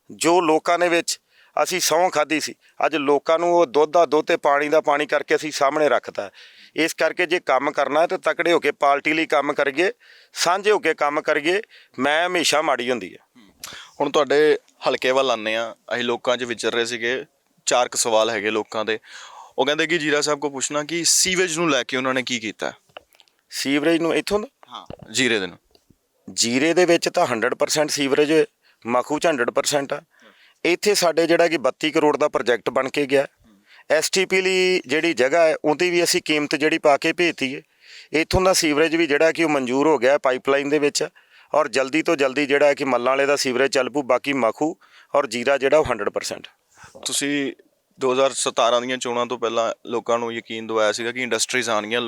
ਜੋ ਲੋਕਾਂ ਦੇ ਵਿੱਚ ਅਸੀਂ ਸਹੁੰ ਖਾਧੀ ਸੀ, ਅੱਜ ਲੋਕਾਂ ਨੂੰ ਉਹ ਦੁੱਧ ਦਾ ਦੁੱਧ ਅਤੇ ਪਾਣੀ ਦਾ ਪਾਣੀ ਕਰਕੇ ਅਸੀਂ ਸਾਹਮਣੇ ਰੱਖਤਾ। ਇਸ ਕਰਕੇ ਜੇ ਕੰਮ ਕਰਨਾ ਤਾਂ ਤਕੜੇ ਹੋ ਕੇ ਪਾਰਟੀ ਲਈ ਕੰਮ ਕਰੀਏ, ਸਾਂਝੇ ਹੋ ਕੇ ਕੰਮ ਕਰੀਏ। ਮੈਂ ਹਮੇਸ਼ਾ ਮਾੜੀ ਹੁੰਦੀ ਹੈ। ਹੁਣ ਤੁਹਾਡੇ ਹਲਕੇ ਵੱਲ ਆਉਂਦੇ ਹਾਂ, ਅਸੀਂ ਲੋਕਾਂ 'ਚ ਵਿਚਰ ਰਹੇ ਸੀਗੇ, 4 ਸਵਾਲ ਹੈਗੇ ਲੋਕਾਂ ਦੇ। ਉਹ ਕਹਿੰਦੇ ਕਿ ਜੀਰਾ ਸਾਹਿਬ ਕੋ ਪੁੱਛਣਾ ਕਿ ਸੀਵੇਜ ਨੂੰ ਲੈ ਕੇ ਉਹਨਾਂ ਨੇ ਕੀ ਕੀਤਾ? ਸੀਵਰੇਜ ਨੂੰ ਇੱਥੋਂ ਦਾ? ਹਾਂ, ਜੀਰੇ ਦੇ ਨੂੰ। ਜੀਰੇ ਦੇ ਵਿੱਚ ਤਾਂ 100% ਸੀਵਰੇਜ, ਮਖੂ 'ਚ 100% ਆ। ਇੱਥੇ ਸਾਡੇ ਜਿਹੜਾ ਕਿ 32 ਕਰੋੜ ਦਾ ਪ੍ਰੋਜੈਕਟ ਬਣ ਕੇ ਗਿਆ। STP ਲਈ ਜਿਹੜੀ ਜਗ੍ਹਾ ਹੈ ਉਹਦੀ ਵੀ ਅਸੀਂ ਕੀਮਤ ਜਿਹੜੀ ਪਾ ਕੇ ਭੇਜਤੀ ਹੈ। ਇੱਥੋਂ ਦਾ ਸੀਵਰੇਜ ਵੀ ਜਿਹੜਾ ਕਿ ਉਹ ਮਨਜ਼ੂਰ ਹੋ ਗਿਆ ਪਾਈਪਲਾਈਨ ਦੇ ਵਿੱਚ, ਔਰ ਜਲਦੀ ਤੋਂ ਜਲਦੀ ਜਿਹੜਾ ਕਿ ਮੱਲਾਂ ਵਾਲੇ ਦਾ ਸੀਵਰੇਜ ਚੱਲ ਪੂ। ਬਾਕੀ ਮਖੂ ਔਰ ਜੀਰਾ ਜਿਹੜਾ ਉਹ 100%। ਤੁਸੀਂ 2017 ਦੀਆਂ ਚੋਣਾਂ ਤੋਂ ਪਹਿਲਾਂ ਲੋਕਾਂ ਨੂੰ ਯਕੀਨ ਦਿਵਾਇਆ ਸੀਗਾ ਕਿ ਇੰਡਸਟਰੀਜ਼ ਆਉਣਗੀਆਂ,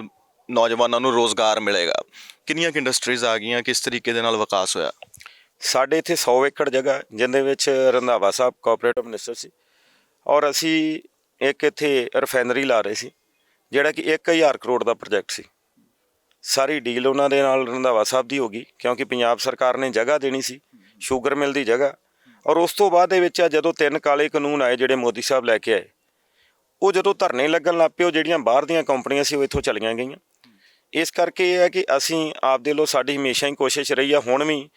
ਨੌਜਵਾਨਾਂ ਨੂੰ ਰੋਜ਼ਗਾਰ ਮਿਲੇਗਾ। ਕਿੰਨੀਆਂ ਕੁ ਇੰਡਸਟਰੀਜ਼ ਆ ਗਈਆਂ? ਕਿਸ ਤਰੀਕੇ ਦੇ ਨਾਲ ਵਿਕਾਸ ਹੋਇਆ? ਸਾਡੇ ਇੱਥੇ 100 ਏਕੜ ਜਗ੍ਹਾ ਜਿਹਦੇ ਵਿੱਚ ਰੰਧਾਵਾ ਸਾਹਿਬ ਕੋਆਪਰੇਟਿਵ ਮਿਨਿਸਟਰ ਸੀ, ਔਰ ਅਸੀਂ ਇੱਕ ਇੱਥੇ ਰਿਫਾਈਨਰੀ ਲਾ ਰਹੇ ਸੀ। ਜਿਹੜਾ ਕਿ 1000 ਕਰੋੜ ਦਾ ਪ੍ਰੋਜੈਕਟ ਸੀ। ਸਾਰੀ ਡੀਲ ਉਹਨਾਂ ਦੇ ਨਾਲ ਰੰਧਾਵਾ ਸਾਹਿਬ ਦੀ ਹੋ ਗਈ, ਕਿਉਂਕਿ ਪੰਜਾਬ ਸਰਕਾਰ ਨੇ ਜਗ੍ਹਾ ਦੇਣੀ ਸੀ, ਸ਼ੂਗਰ ਮਿਲ ਦੀ ਜਗ੍ਹਾ। ਔਰ ਉਸ ਤੋਂ ਬਾਅਦ ਦੇ ਵਿੱਚ ਜਦੋਂ 3 ਕਾਲੇ ਕਾਨੂੰਨ ਆਏ ਜਿਹੜੇ ਮੋਦੀ ਸਾਹਿਬ ਲੈ ਕੇ ਆਏ, ਉਹ ਜਦੋਂ ਧਰਨੇ ਲੱਗਣ ਲੱਗ ਪਏ, ਉਹ ਜਿਹੜੀਆਂ ਬਾਹਰ ਦੀਆਂ ਕੰਪਨੀਆਂ ਸੀ ਉਹ ਇੱਥੋਂ ਚਲੀਆਂ ਗਈਆਂ। ਇਸ ਕਰਕੇ ਇਹ ਹੈ ਕਿ ਅਸੀਂ ਆਪਦੇ ਵੱਲੋਂ ਸਾਡੀ ਹਮੇਸ਼ਾ ਹੀ ਕੋਸ਼ਿਸ਼ ਰਹੀ ਆ, ਹੁਣ ਵੀ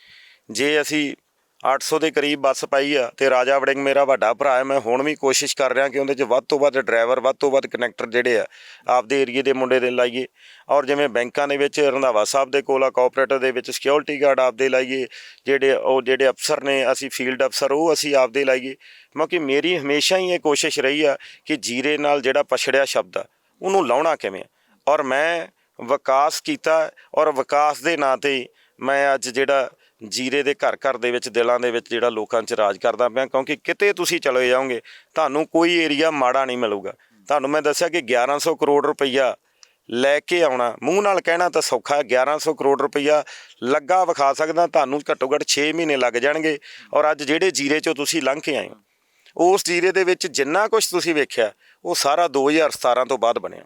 ਜੇ ਅਸੀਂ 800 ਦੇ ਕਰੀਬ ਬੱਸ ਪਾਈ ਆ ਤੇ ਰਾਜਾ ਵੜਿੰਗ ਮੇਰਾ ਵੱਡਾ ਭਰਾ ਹੈ, ਮੈਂ ਹੁਣ ਵੀ ਕੋਸ਼ਿਸ਼ ਕਰ ਰਿਹਾ ਕਿ ਉਹਦੇ 'ਚ ਵੱਧ ਤੋਂ ਵੱਧ ਡਰਾਈਵਰ, ਵੱਧ ਤੋਂ ਵੱਧ ਕਨੈਕਟਰ ਜਿਹੜੇ ਆ ਆਪਦੇ ਏਰੀਏ ਦੇ ਮੁੰਡੇ ਦੇ ਲਾਈਏ। ਔਰ ਜਿਵੇਂ ਬੈਂਕਾਂ ਦੇ ਵਿੱਚ ਰੰਧਾਵਾ ਸਾਹਿਬ ਦੇ ਕੋਲ ਆ, ਕੋਆਪਰੇਟਿਵ ਦੇ ਵਿੱਚ ਸਿਕਿਉਰਿਟੀ ਗਾਰਡ ਆਪਦੇ ਲਾਈਏ, ਜਿਹੜੇ ਅਫਸਰ ਨੇ ਅਸੀਂ ਫੀਲਡ ਅਫਸਰ ਉਹ ਅਸੀਂ ਆਪਦੇ ਲਾਈਏ। ਕਿਉਂਕਿ ਮੇਰੀ ਹਮੇਸ਼ਾ ਹੀ ਇਹ ਕੋਸ਼ਿਸ਼ ਰਹੀ ਆ ਕਿ ਜੀਰੇ ਨਾਲ ਜਿਹੜਾ ਪਛੜਿਆ ਸ਼ਬਦ ਆ ਉਹਨੂੰ ਲਾਉਣਾ ਕਿਵੇਂ। ਔਰ ਮੈਂ ਵਿਕਾਸ ਕੀਤਾ, ਔਰ ਵਿਕਾਸ ਦੇ ਨਾਂ 'ਤੇ ਮੈਂ ਅੱਜ ਜਿਹੜਾ ਜੀਰੇ ਦੇ ਘਰ ਘਰ ਦੇ ਵਿੱਚ, ਦਿਲਾਂ ਦੇ ਵਿੱਚ ਜਿਹੜਾ ਲੋਕਾਂ 'ਚ ਰਾਜ ਕਰਦਾ ਪਿਆ। ਕਿਉਂਕਿ ਕਿਤੇ ਤੁਸੀਂ ਚਲੇ ਜਾਓਗੇ ਤੁਹਾਨੂੰ ਕੋਈ ਏਰੀਆ ਮਾੜਾ ਨਹੀਂ ਮਿਲੂਗਾ। ਤੁਹਾਨੂੰ ਮੈਂ ਦੱਸਿਆ ਕਿ 1100 ਕਰੋੜ ਰੁਪਈਆ ਲੈ ਕੇ ਆਉਣਾ, ਮੂੰਹ ਨਾਲ ਕਹਿਣਾ ਤਾਂ ਸੌਖਾ, 1100 ਕਰੋੜ ਰੁਪਈਆ ਲੱਗਾ ਵਿਖਾ ਸਕਦਾ, ਤੁਹਾਨੂੰ ਘੱਟੋ ਘੱਟ 6 ਮਹੀਨੇ ਲੱਗ ਜਾਣਗੇ। ਔਰ ਅੱਜ ਜਿਹੜੇ ਜੀਰੇ 'ਚੋਂ ਤੁਸੀਂ ਲੰਘ ਕੇ ਆਏ ਹੋ, ਉਸ ਜੀਰੇ ਦੇ ਵਿੱਚ ਜਿੰਨਾ ਕੁਛ ਤੁਸੀਂ ਵੇਖਿਆ ਉਹ ਸਾਰਾ 2017 ਤੋਂ ਬਾਅਦ ਬਣਿਆ।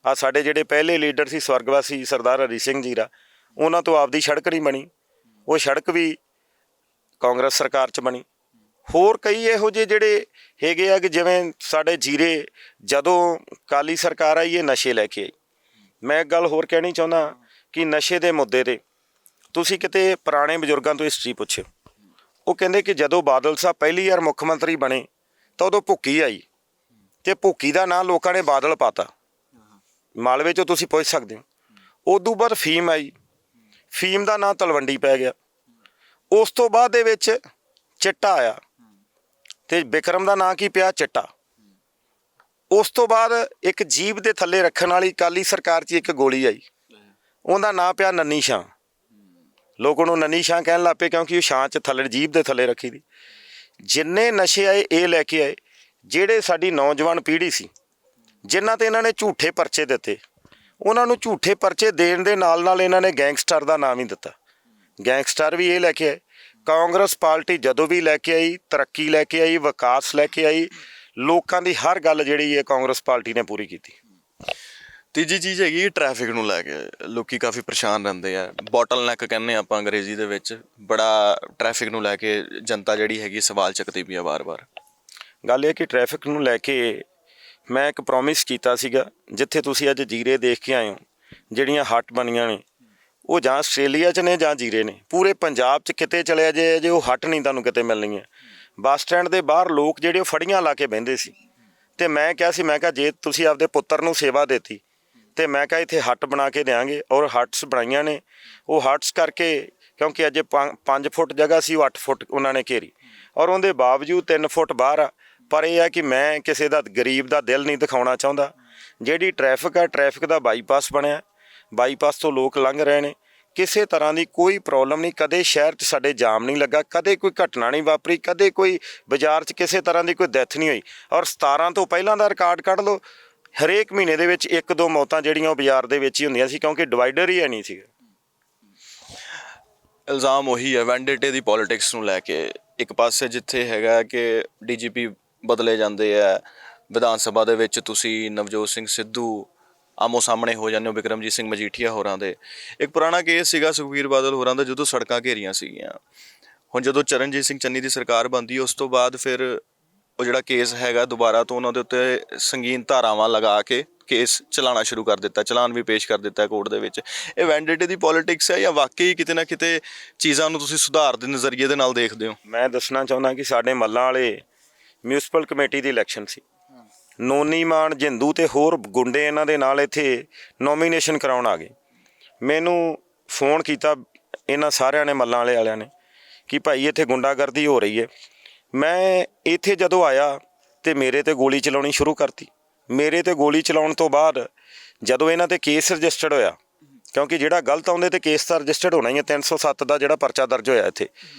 ਆ ਸਾਡੇ ਜਿਹੜੇ ਪਹਿਲੇ ਲੀਡਰ ਸੀ ਸਵਰਗਵਾਸੀ ਸਰਦਾਰ ਹਰੀ ਸਿੰਘ ਜੀਰਾ, ਉਹਨਾਂ ਤੋਂ ਆਪਦੀ ਸੜਕ ਨਹੀਂ ਬਣੀ, ਉਹ ਸੜਕ ਵੀ ਕਾਂਗਰਸ ਸਰਕਾਰ 'ਚ ਬਣੀ। ਹੋਰ ਕਈ ਇਹੋ ਜਿਹੇ ਜਿਹੜੇ ਹੈਗੇ ਆ ਕਿ ਜਿਵੇਂ ਸਾਡੇ ਜੀਰੇ ਜਦੋਂ ਕਾਲੀ ਸਰਕਾਰ ਆਈ ਇਹ ਨਸ਼ੇ ਲੈ ਕੇ ਆਈ। ਮੈਂ ਇੱਕ ਗੱਲ ਹੋਰ ਕਹਿਣੀ ਚਾਹੁੰਦਾ ਕਿ ਨਸ਼ੇ ਦੇ ਮੁੱਦੇ 'ਤੇ ਤੁਸੀਂ ਕਿਤੇ ਪੁਰਾਣੇ ਬਜ਼ੁਰਗਾਂ ਤੋਂ ਹਿਸਟਰੀ ਪੁੱਛਿਓ, ਉਹ ਕਹਿੰਦੇ ਕਿ ਜਦੋਂ ਬਾਦਲ ਸਾਹਿਬ ਪਹਿਲੀ ਵਾਰ ਮੁੱਖ ਮੰਤਰੀ ਬਣੇ ਤਾਂ ਉਦੋਂ ਭੁੱਕੀ ਆਈ ਅਤੇ ਭੁੱਕੀ ਦਾ ਨਾਂ ਲੋਕਾਂ ਨੇ ਬਾਦਲ ਪਾਤਾ। ਮਾਲਵੇ 'ਚੋਂ ਤੁਸੀਂ ਪੁੱਛ ਸਕਦੇ ਹੋ। ਉਦੋਂ ਬਾਅਦ ਫੀਮ ਆਈ, ਫੀਮ ਦਾ ਨਾਂ ਤਲਵੰਡੀ ਪੈ ਗਿਆ। ਉਸ ਤੋਂ ਬਾਅਦ ਦੇ ਵਿੱਚ ਚਿੱਟਾ ਆਇਆ ਅਤੇ ਬਿਕਰਮ ਦਾ ਨਾਂ ਕੀ ਪਿਆ, ਚਿੱਟਾ। ਉਸ ਤੋਂ ਬਾਅਦ ਇੱਕ ਜੀਭ ਦੇ ਥੱਲੇ ਰੱਖਣ ਵਾਲੀ ਕਾਲੀ ਸਰਕਾਰ 'ਚ ਇੱਕ ਗੋਲੀ ਆਈ, ਉਹਦਾ ਨਾਂ ਪਿਆ ਨੰਨੀ ਛਾਂ। ਲੋਕ ਉਹਨੂੰ ਨੰਨੀ ਛਾਂ ਕਹਿਣ ਲੱਗ ਪਏ ਕਿਉਂਕਿ ਉਹ ਛਾਂ 'ਚ ਥੱਲੇ ਜੀਭ ਦੇ ਥੱਲੇ ਰੱਖੀ ਦੀ। ਜਿੰਨੇ ਨਸ਼ੇ ਆਏ ਇਹ ਲੈ ਕੇ ਆਏ, ਜਿਹੜੇ ਸਾਡੀ ਨੌਜਵਾਨ ਪੀੜ੍ਹੀ ਸੀ ਜਿਨ੍ਹਾਂ 'ਤੇ ਇਹਨਾਂ ਨੇ ਝੂਠੇ ਪਰਚੇ ਦਿੱਤੇ, ਉਹਨਾਂ ਨੂੰ ਝੂਠੇ ਪਰਚੇ ਦੇਣ ਦੇ ਨਾਲ ਨਾਲ ਇਹਨਾਂ ਨੇ ਗੈਂਗਸਟਰ ਦਾ ਨਾਮ ਹੀ ਦਿੱਤਾ। ਗੈਂਗਸਟਰ ਵੀ ਇਹ ਲੈ ਕੇ ਆਏ। ਕਾਂਗਰਸ ਪਾਰਟੀ ਜਦੋਂ ਵੀ ਲੈ ਕੇ ਆਈ, ਤਰੱਕੀ ਲੈ ਕੇ ਆਈ, ਵਿਕਾਸ ਲੈ ਕੇ ਆਈ, ਲੋਕਾਂ ਦੀ ਹਰ ਗੱਲ ਜਿਹੜੀ ਹੈ ਕਾਂਗਰਸ ਪਾਰਟੀ ਨੇ ਪੂਰੀ ਕੀਤੀ। ਤੀਜੀ ਚੀਜ਼ ਹੈਗੀ ਟ੍ਰੈਫਿਕ ਨੂੰ ਲੈ ਕੇ, ਲੋਕੀ ਕਾਫੀ ਪਰੇਸ਼ਾਨ ਰਹਿੰਦੇ ਆ। ਬੋਟਲ ਨੈਕ ਕਹਿੰਦੇ ਆਪਾਂ ਅੰਗਰੇਜ਼ੀ ਦੇ ਵਿੱਚ, ਬੜਾ ਟ੍ਰੈਫਿਕ ਨੂੰ ਲੈ ਕੇ ਜਨਤਾ ਜਿਹੜੀ ਹੈਗੀ ਸਵਾਲ ਚੱਕਦੀ ਪਈ ਆ ਵਾਰ-ਵਾਰ। ਗੱਲ ਇਹ ਕਿ ਟ੍ਰੈਫਿਕ ਨੂੰ ਲੈ ਕੇ ਮੈਂ ਇੱਕ ਪ੍ਰੋਮਿਸ ਕੀਤਾ ਸੀਗਾ, ਜਿੱਥੇ ਤੁਸੀਂ ਅੱਜ ਜੀਰੇ ਦੇਖ ਕੇ ਆਏ ਹੋ, ਜਿਹੜੀਆਂ ਹੱਟ ਬਣੀਆਂ ਨੇ ਉਹ ਜਾਂ ਆਸਟ੍ਰੇਲੀਆ 'ਚ ਨੇ ਜਾਂ ਜੀਰੇ ਨੇ। ਪੂਰੇ ਪੰਜਾਬ 'ਚ ਕਿਤੇ ਚਲਿਆ ਜੇ ਉਹ ਹੱਟ ਨਹੀਂ ਤੁਹਾਨੂੰ ਕਿਤੇ ਮਿਲਣੀ ਹੈ। ਬੱਸ ਸਟੈਂਡ ਦੇ ਬਾਹਰ ਲੋਕ ਜਿਹੜੇ ਉਹ ਫੜੀਆਂ ਲਾ ਕੇ ਬਹਿੰਦੇ ਸੀ, ਅਤੇ ਮੈਂ ਕਿਹਾ ਸੀ, ਮੈਂ ਕਿਹਾ ਜੇ ਤੁਸੀਂ ਆਪਦੇ ਪੁੱਤਰ ਨੂੰ ਸੇਵਾ ਦਿੱਤੀ ਅਤੇ ਮੈਂ ਕਿਹਾ ਇੱਥੇ ਹੱਟ ਬਣਾ ਕੇ ਦਿਆਂਗੇ। ਔਰ ਹੱਟਸ ਬਣਾਈਆਂ ਨੇ। ਉਹ ਹੱਟਸ ਕਰਕੇ ਕਿਉਂਕਿ ਅੱਜ 5 ਫੁੱਟ ਜਗ੍ਹਾ ਸੀ, ਉਹ 8 ਫੁੱਟ ਉਹਨਾਂ ਨੇ ਘੇਰੀ, ਔਰ ਉਹਦੇ ਬਾਵਜੂਦ 3 ਫੁੱਟ ਬਾਹਰ ਆ। ਪਰ ਇਹ ਹੈ ਕਿ ਮੈਂ ਕਿਸੇ ਦਾ ਗਰੀਬ ਦਾ ਦਿਲ ਨਹੀਂ ਦਿਖਾਉਣਾ ਚਾਹੁੰਦਾ। ਜਿਹੜੀ ਟ੍ਰੈਫਿਕ ਆ, ਟ੍ਰੈਫਿਕ ਦਾ ਬਾਈਪਾਸ ਬਣਿਆ, ਬਾਈਪਾਸ ਤੋਂ ਲੋਕ ਲੰਘ ਰਹੇ ਨੇ, ਕਿਸੇ ਤਰ੍ਹਾਂ ਦੀ ਕੋਈ ਪ੍ਰੋਬਲਮ ਨਹੀਂ। ਕਦੇ ਸ਼ਹਿਰ 'ਚ ਸਾਡੇ ਜਾਮ ਨਹੀਂ ਲੱਗਾ, ਕਦੇ ਕੋਈ ਘਟਨਾ ਨਹੀਂ ਵਾਪਰੀ, ਕਦੇ ਕੋਈ ਬਾਜ਼ਾਰ 'ਚ ਕਿਸੇ ਤਰ੍ਹਾਂ ਦੀ ਕੋਈ ਡੈਥ ਨਹੀਂ ਹੋਈ। ਔਰ 17 ਤੋਂ ਪਹਿਲਾਂ ਦਾ ਰਿਕਾਰਡ ਕੱਢ ਲਓ, ਹਰੇਕ ਮਹੀਨੇ ਦੇ ਵਿੱਚ 1-2 ਮੌਤਾਂ ਜਿਹੜੀਆਂ ਉਹ ਬਾਜ਼ਾਰ ਦੇ ਵਿੱਚ ਹੀ ਹੁੰਦੀਆਂ ਸੀ, ਕਿਉਂਕਿ ਡਿਵਾਈਡਰ ਹੀ ਹੈ ਨਹੀਂ ਸੀਗਾ। ਇਲਜ਼ਾਮ ਉਹੀ ਹੈ ਵੈਂਡੇਟੇ ਦੀ ਪੋਲੀਟਿਕਸ ਨੂੰ ਲੈ ਕੇ। ਇੱਕ ਪਾਸੇ ਜਿੱਥੇ ਹੈਗਾ ਕਿ DGP ਬਦਲੇ ਜਾਂਦੇ ਆ, ਵਿਧਾਨ ਸਭਾ ਦੇ ਵਿੱਚ ਤੁਸੀਂ ਨਵਜੋਤ ਸਿੰਘ ਸਿੱਧੂ ਆਮੋ ਸਾਹਮਣੇ ਹੋ ਜਾਂਦੇ ਹੋ ਬਿਕਰਮਜੀਤ ਸਿੰਘ ਮਜੀਠੀਆ ਹੋਰਾਂ ਦੇ। ਇੱਕ ਪੁਰਾਣਾ ਕੇਸ ਸੀਗਾ ਸੁਖਬੀਰ ਬਾਦਲ ਹੋਰਾਂ ਦਾ, ਜਦੋਂ ਸੜਕਾਂ ਘੇਰੀਆਂ ਸੀਗੀਆਂ। ਹੁਣ ਜਦੋਂ ਚਰਨਜੀਤ ਸਿੰਘ ਚੰਨੀ ਦੀ ਸਰਕਾਰ ਬਣਦੀ, ਉਸ ਤੋਂ ਬਾਅਦ ਫਿਰ ਉਹ ਜਿਹੜਾ ਕੇਸ ਹੈਗਾ ਦੁਬਾਰਾ ਤੋਂ ਉਹਨਾਂ ਦੇ ਉੱਤੇ ਸੰਗੀਨ ਧਾਰਾਵਾਂ ਲਗਾ ਕੇ ਕੇਸ ਚਲਾਉਣਾ ਸ਼ੁਰੂ ਕਰ ਦਿੱਤਾ, ਚਲਾਨ ਵੀ ਪੇਸ਼ ਕਰ ਦਿੱਤਾ ਕੋਰਟ ਦੇ ਵਿੱਚ। ਇਹ ਵੈਂਡੇਟੇ ਦੀ ਪੋਲੀਟਿਕਸ ਹੈ ਜਾਂ ਵਾਕਈ ਕਿਤੇ ਨਾ ਕਿਤੇ ਚੀਜ਼ਾਂ ਨੂੰ ਤੁਸੀਂ ਸੁਧਾਰ ਦੇ ਨਜ਼ਰੀਏ ਦੇ ਨਾਲ ਦੇਖਦੇ ਹੋ? ਮੈਂ ਦੱਸਣਾ ਚਾਹੁੰਦਾ ਕਿ ਸਾਡੇ ਮੱਲਾਂ ਵਾਲੇ ਮਿਊਨਿਸਪਲ ਕਮੇਟੀ ਦੀ ਇਲੈਕਸ਼ਨ ਸੀ। ਨੋਨੀ ਮਾਨ, ਜਿੰਦੂ ਅਤੇ ਹੋਰ ਗੁੰਡੇ ਇਹਨਾਂ ਦੇ ਨਾਲ ਇੱਥੇ ਨੋਮੀਨੇਸ਼ਨ ਕਰਾਉਣ ਆ ਗਏ। ਮੈਨੂੰ ਫੋਨ ਕੀਤਾ ਇਹਨਾਂ ਸਾਰਿਆਂ ਨੇ, ਮੱਲਾਂ ਵਾਲਿਆਂ ਨੇ, ਕਿ ਭਾਈ ਇੱਥੇ ਗੁੰਡਾਗਰਦੀ ਹੋ ਰਹੀ ਹੈ। ਮੈਂ ਇੱਥੇ ਜਦੋਂ ਆਇਆ ਤੇ ਮੇਰੇ 'ਤੇ ਗੋਲੀ ਚਲਾਉਣੀ ਸ਼ੁਰੂ ਕਰਤੀ। ਮੇਰੇ 'ਤੇ ਗੋਲੀ ਚਲਾਉਣ ਤੋਂ ਬਾਅਦ ਜਦੋਂ ਇਹਨਾਂ 'ਤੇ ਕੇਸ ਰਜਿਸਟਰਡ ਹੋਇਆ, ਕਿਉਂਕਿ ਜਿਹੜਾ ਗਲਤ ਆਉਂਦੇ 'ਤੇ ਕੇਸ ਤਾਂ ਰਜਿਸਟਰਡ ਹੋਣਾ ਹੀ ਹੈ, 307 ਦਾ ਜਿਹੜਾ ਪਰਚਾ ਦਰਜ ਹੋਇਆ ਇੱਥੇ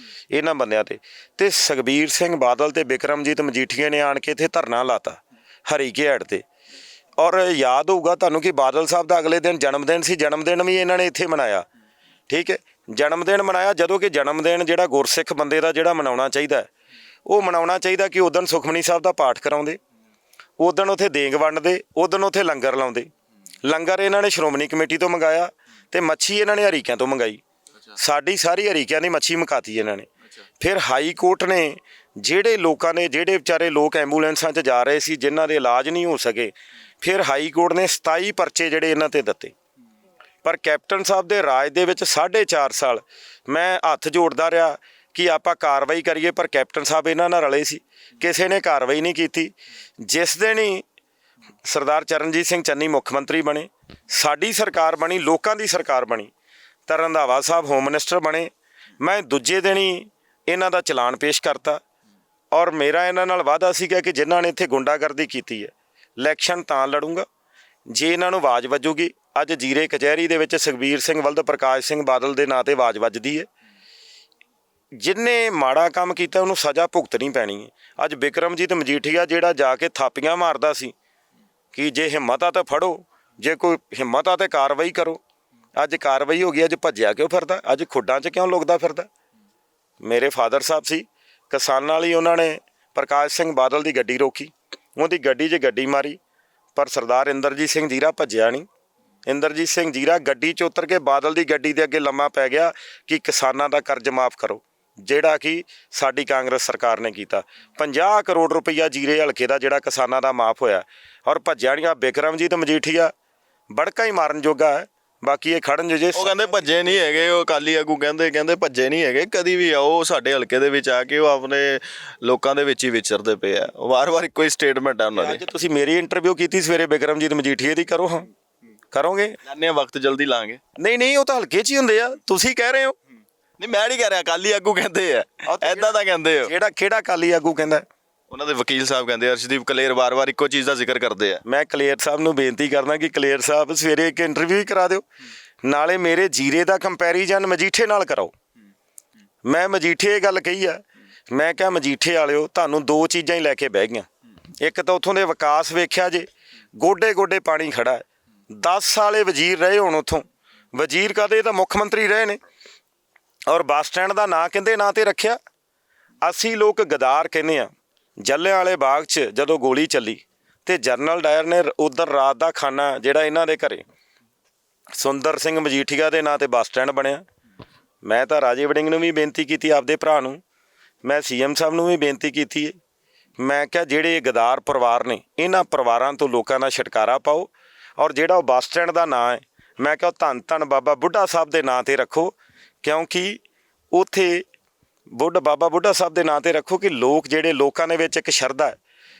ਇਹਨਾਂ ਬੰਦਿਆਂ 'ਤੇ। ਅਤੇ ਸੁਖਬੀਰ ਸਿੰਘ ਬਾਦਲ ਅਤੇ ਬਿਕਰਮਜੀਤ ਮਜੀਠੀਆ ਨੇ ਆਣ ਕੇ ਇੱਥੇ ਧਰਨਾ ਲਾਤਾ ਹਰੀਕੇ 'ਤੇ। ਔਰ ਯਾਦ ਹੋਊਗਾ ਤੁਹਾਨੂੰ ਕਿ ਬਾਦਲ ਸਾਹਿਬ ਦਾ ਅਗਲੇ ਦਿਨ ਜਨਮ ਦਿਨ ਸੀ, ਜਨਮ ਦਿਨ ਵੀ ਇਹਨਾਂ ਨੇ ਇੱਥੇ ਮਨਾਇਆ। ਠੀਕ ਹੈ, ਜਨਮ ਦਿਨ ਮਨਾਇਆ, ਜਦੋਂ ਕਿ ਜਨਮ ਦਿਨ ਜਿਹੜਾ ਗੁਰਸਿੱਖ ਬੰਦੇ ਦਾ ਜਿਹੜਾ ਮਨਾਉਣਾ ਚਾਹੀਦਾ, ਉਹ ਮਨਾਉਣਾ ਚਾਹੀਦਾ ਕਿ ਉਦੋਂ ਸੁਖਮਨੀ ਸਾਹਿਬ ਦਾ ਪਾਠ ਕਰਾਉਂਦੇ, ਉਦਣ ਉੱਥੇ ਦੇਂਗ ਵੰਡਦੇ, ਉਦਣ ਉੱਥੇ ਲੰਗਰ ਲਾਉਂਦੇ। ਲੰਗਰ ਇਹਨਾਂ ਨੇ ਸ਼੍ਰੋਮਣੀ ਕਮੇਟੀ ਤੋਂ ਮੰਗਾਇਆ ਤੇ ਮੱਛੀ ਇਹਨਾਂ ਨੇ ਹਰੀਕਿਆਂ ਤੋਂ ਮੰਗਾਈ। ਸਾਡੀ ਸਾਰੀ ਹਰੀਕਿਆਂ ਦੀ ਮੱਛੀ ਮੁਕਾਤੀ ਇਹਨਾਂ ਨੇ। ਫਿਰ ਹਾਈ ਕੋਰਟ ਨੇ ਜਿਹੜੇ ਲੋਕਾਂ ਨੇ, ਜਿਹੜੇ ਵਿਚਾਰੇ ਲੋਕ ਐਂਬੂਲੈਂਸਾਂ 'ਚ ਜਾ ਰਹੇ ਸੀ ਜਿਨ੍ਹਾਂ ਦੇ ਇਲਾਜ ਨਹੀਂ ਹੋ ਸਕੇ, ਫਿਰ ਹਾਈ ਕੋਰਟ ਨੇ 27 ਪਰਚੇ ਜਿਹੜੇ ਇਹਨਾਂ ਤੇ ਦਿੱਤੇ। ਪਰ ਕੈਪਟਨ ਸਾਹਿਬ ਦੇ ਰਾਜ ਦੇ ਵਿੱਚ 4.5 ਸਾਲ ਮੈਂ ਹੱਥ ਜੋੜਦਾ ਰਿਹਾ ਕਿ ਆਪਾਂ ਕਾਰਵਾਈ ਕਰੀਏ, ਪਰ ਕੈਪਟਨ ਸਾਹਿਬ ਇਹਨਾਂ ਨਾਲ ਰਲੇ ਸੀ, ਕਿਸੇ ਨੇ ਕਾਰਵਾਈ ਨਹੀਂ ਕੀਤੀ। ਜਿਸ ਦਿਨ ਹੀ ਸਰਦਾਰ ਚਰਨਜੀਤ ਸਿੰਘ ਚੰਨੀ ਮੁੱਖ ਮੰਤਰੀ ਬਣੇ, ਸਾਡੀ ਸਰਕਾਰ ਬਣੀ, ਲੋਕਾਂ ਦੀ ਸਰਕਾਰ ਬਣੀ, ਤਾਂ ਰੰਧਾਵਾ ਸਾਹਿਬ ਹੋਮ ਮਿਨਿਸਟਰ ਬਣੇ, ਮੈਂ ਦੂਜੇ ਦਿਨ ਹੀ ਇਹਨਾਂ ਦਾ ਚਲਾਨ ਪੇਸ਼ ਕਰਤਾ। ਔਰ ਮੇਰਾ ਇਹਨਾਂ ਨਾਲ ਵਾਅਦਾ ਸੀਗਾ ਕਿ ਜਿਨ੍ਹਾਂ ਨੇ ਇੱਥੇ ਗੁੰਡਾਗਰਦੀ ਕੀਤੀ ਹੈ, ਇਲੈਕਸ਼ਨ ਤਾਂ ਲੜੂੰਗਾ ਜੇ ਇਹਨਾਂ ਨੂੰ ਆਵਾਜ਼ ਵੱਜੂਗੀ। ਅੱਜ ਜੀਰੇ ਕਚਹਿਰੀ ਦੇ ਵਿੱਚ ਸੁਖਬੀਰ ਸਿੰਘ ਵਲਦ ਪ੍ਰਕਾਸ਼ ਸਿੰਘ ਬਾਦਲ ਦੇ ਨਾਂ 'ਤੇ ਆਵਾਜ਼ ਵੱਜਦੀ ਹੈ। ਜਿਨ੍ਹੇ ਮਾੜਾ ਕੰਮ ਕੀਤਾ ਉਹਨੂੰ ਸਜ਼ਾ ਭੁਗਤਣੀ ਪੈਣੀ ਹੈ। ਅੱਜ ਬਿਕਰਮਜੀਤ ਮਜੀਠੀਆ ਜਿਹੜਾ ਜਾ ਕੇ ਥਾਪੀਆਂ ਮਾਰਦਾ ਸੀ ਕਿ ਜੇ ਹਿੰਮਤ ਆ ਤਾਂ ਫੜੋ, ਜੇ ਕੋਈ ਹਿੰਮਤ ਆ ਤਾਂ ਕਾਰਵਾਈ ਕਰੋ, ਅੱਜ ਕਾਰਵਾਈ ਹੋ ਗਈ, ਅੱਜ ਭੱਜਿਆ ਕਿਉਂ ਫਿਰਦਾ, ਅੱਜ ਖੁੱਡਾਂ 'ਚ ਕਿਉਂ ਲੁਕਦਾ ਫਿਰਦਾ। ਮੇਰੇ ਫਾਦਰ ਸਾਹਿਬ ਸੀ ਕਿਸਾਨਾਂ ਵਾਲੀ, ਉਹਨਾਂ ਨੇ ਪ੍ਰਕਾਸ਼ ਸਿੰਘ ਬਾਦਲ ਦੀ ਗੱਡੀ ਰੋਕੀ, ਉਹਦੀ ਗੱਡੀ 'ਚ ਗੱਡੀ ਮਾਰੀ, ਪਰ ਸਰਦਾਰ ਇੰਦਰਜੀਤ ਸਿੰਘ ਜੀਰਾ ਭੱਜਿਆ ਨਹੀਂ। ਇੰਦਰਜੀਤ ਸਿੰਘ ਜੀਰਾ ਗੱਡੀ 'ਚ ਉਤਰ ਕੇ ਬਾਦਲ ਦੀ ਗੱਡੀ ਦੇ ਅੱਗੇ ਲੰਮਾ ਪੈ ਗਿਆ ਕਿ ਕਿਸਾਨਾਂ ਦਾ ਕਰਜ਼ ਮਾਫ ਕਰੋ, ਜਿਹੜਾ ਕਿ ਸਾਡੀ ਕਾਂਗਰਸ ਸਰਕਾਰ ਨੇ ਕੀਤਾ। 50 ਕਰੋੜ ਰੁਪਈਆ ਜੀਰੇ ਹਲਕੇ ਦਾ ਜਿਹੜਾ ਕਿਸਾਨਾਂ ਦਾ ਮਾਫ ਹੋਇਆ, ਔਰ ਭੱਜਿਆ ਨਹੀਂ। ਬਿਕਰਮਜੀਤ ਮਜੀਠੀਆ ਬੜਕਾ ਹੀ ਮਾਰਨ ਜੋਗਾ ਹੈ, ਬਾਕੀ ਇਹ ਖੜਨ ਜੇ ਉਹ ਕਹਿੰਦੇ ਭੱਜੇ ਨਹੀਂ ਹੈਗੇ, ਉਹ ਅਕਾਲੀ ਆਗੂ ਕਹਿੰਦੇ ਭੱਜੇ ਨਹੀਂ ਹੈਗੇ, ਕਦੀ ਵੀ ਆਓ ਸਾਡੇ ਹਲਕੇ ਦੇ ਵਿੱਚ ਆ ਕੇ ਉਹ ਆਪਣੇ ਲੋਕਾਂ ਦੇ ਵਿੱਚ ਹੀ ਵਿਚਰਦੇ ਪਏ ਆ। ਵਾਰ-ਵਾਰ ਇੱਕੋ ਹੀ ਸਟੇਟਮੈਂਟ ਆ ਉਹਨਾਂ ਦੀ। ਅੱਜ ਤੁਸੀਂ ਮੇਰੀ ਇੰਟਰਵਿਊ ਕੀਤੀ ਸਵੇਰੇ ਬਿਕਰਮਜੀਤ ਮਜੀਠੀਆ ਦੀ, ਕਰੋ, ਹਾਂ ਕਰੋਗੇ? ਜਾਨੇ ਵਕਤ ਜਲਦੀ ਲਾਂਗੇ। ਨਹੀਂ ਉਹ ਤਾਂ ਹਲਕੇ 'ਚ ਹੀ ਹੁੰਦੇ ਆ, ਤੁਸੀਂ ਕਹਿ ਰਹੇ ਹੋ। ਨਹੀਂ ਮੈਂ ਨਹੀਂ ਕਹਿ ਰਿਹਾ, ਅਕਾਲੀ ਆਗੂ ਕਹਿੰਦੇ ਆ, ਐਦਾਂ ਤਾਂ ਕਹਿੰਦੇ ਹੋ। ਕਿਹੜਾ ਅਕਾਲੀ ਆਗੂ ਕਹਿੰਦਾ? ਉਹਨਾਂ ਦੇ ਵਕੀਲ ਸਾਹਿਬ ਕਹਿੰਦੇ, ਅਰਸ਼ਦੀਪ ਕਲੇਰ ਵਾਰ-ਵਾਰ ਇੱਕੋ ਚੀਜ਼ ਦਾ ਜ਼ਿਕਰ ਕਰਦੇ ਆ। ਮੈਂ ਕਲੇਰ ਸਾਹਿਬ ਨੂੰ ਬੇਨਤੀ ਕਰਦਾ ਕਿ ਕਲੇਰ ਸਾਹਿਬ ਸਵੇਰੇ ਇੱਕ ਇੰਟਰਵਿਊ ਹੀ ਕਰਾ ਦਿਓ, ਨਾਲੇ ਮੇਰੇ ਜੀਰੇ ਦਾ ਕੰਪੈਰੀਜ਼ਨ ਮਜੀਠੇ ਨਾਲ ਕਰਾਓ। ਮੈਂ ਮਜੀਠੇ ਇਹ ਗੱਲ ਕਹੀ ਆ, ਮੈਂ ਕਿਹਾ ਮਜੀਠੇ ਵਾਲਿਓ ਤੁਹਾਨੂੰ ਦੋ ਚੀਜ਼ਾਂ ਹੀ ਲੈ ਕੇ ਬਹਿ ਗਈਆਂ। ਇੱਕ ਤਾਂ ਉੱਥੋਂ ਦੇ ਵਿਕਾਸ ਵੇਖਿਆ ਜੇ, ਗੋਡੇ ਪਾਣੀ ਖੜਾ ਹੈ। 10 ਸਾਲੇ ਵਜ਼ੀਰ ਰਹੇ ਹੁਣ ਉੱਥੋਂ, ਵਜ਼ੀਰ ਕਦੇ ਤਾਂ ਮੁੱਖ ਮੰਤਰੀ ਰਹੇ ਨੇ, ਔਰ ਬੱਸ ਸਟੈਂਡ ਦਾ ਨਾਂ ਕਹਿੰਦੇ ਨਾਂ 'ਤੇ ਰੱਖਿਆ। ਅਸੀਂ ਲੋਕ ਗਦਾਰ ਕਹਿੰਦੇ ਹਾਂ। ਜਲਿਆਂਵਾਲੇ ਬਾਗ 'ਚ ਜਦੋਂ ਗੋਲੀ ਚੱਲੀ ਤੇ ਜਨਰਲ ਡਾਇਰ ਨੇ ਉਧਰ ਰਾਤ ਦਾ ਖਾਣਾ ਜਿਹੜਾ ਇਹਨਾਂ ਦੇ ਘਰੇ ਸੁੰਦਰ ਸਿੰਘ ਮਜੀਠੀਆ ਦੇ ਨਾਂ 'ਤੇ ਬੱਸ ਸਟੈਂਡ ਬਣਿਆ। ਮੈਂ ਤਾਂ ਰਾਜੇ ਵੜਿੰਗ ਨੂੰ ਵੀ ਬੇਨਤੀ ਕੀਤੀ, ਆਪਦੇ ਭਰਾ ਨੂੰ, ਮੈਂ ਸੀਐਮ ਸਾਹਿਬ ਨੂੰ ਵੀ ਬੇਨਤੀ ਕੀਤੀ ਹੈ। ਮੈਂ ਕਿਹਾ ਜਿਹੜੇ ਗਦਾਰ ਪਰਿਵਾਰ ਨੇ, ਇਹਨਾਂ ਪਰਿਵਾਰਾਂ ਤੋਂ ਲੋਕਾਂ ਦਾ ਛੁਟਕਾਰਾ ਪਾਓ, ਔਰ ਜਿਹੜਾ ਉਹ ਬੱਸ ਸਟੈਂਡ ਦਾ ਨਾਂ ਹੈ, ਮੈਂ ਕਿਹਾ ਧੰਨ ਬਾਬਾ ਬੁੱਢਾ ਸਾਹਿਬ ਦੇ ਨਾਂ 'ਤੇ ਰੱਖੋ, ਕਿਉਂਕਿ ਉੱਥੇ ਬਾਬਾ ਬੁੱਢਾ ਸਾਹਿਬ ਦੇ ਨਾਂ 'ਤੇ ਰੱਖੋ ਕਿ ਲੋਕ ਜਿਹੜੇ ਲੋਕਾਂ ਦੇ ਵਿੱਚ ਇੱਕ ਸ਼ਰਧਾ ਹੈ।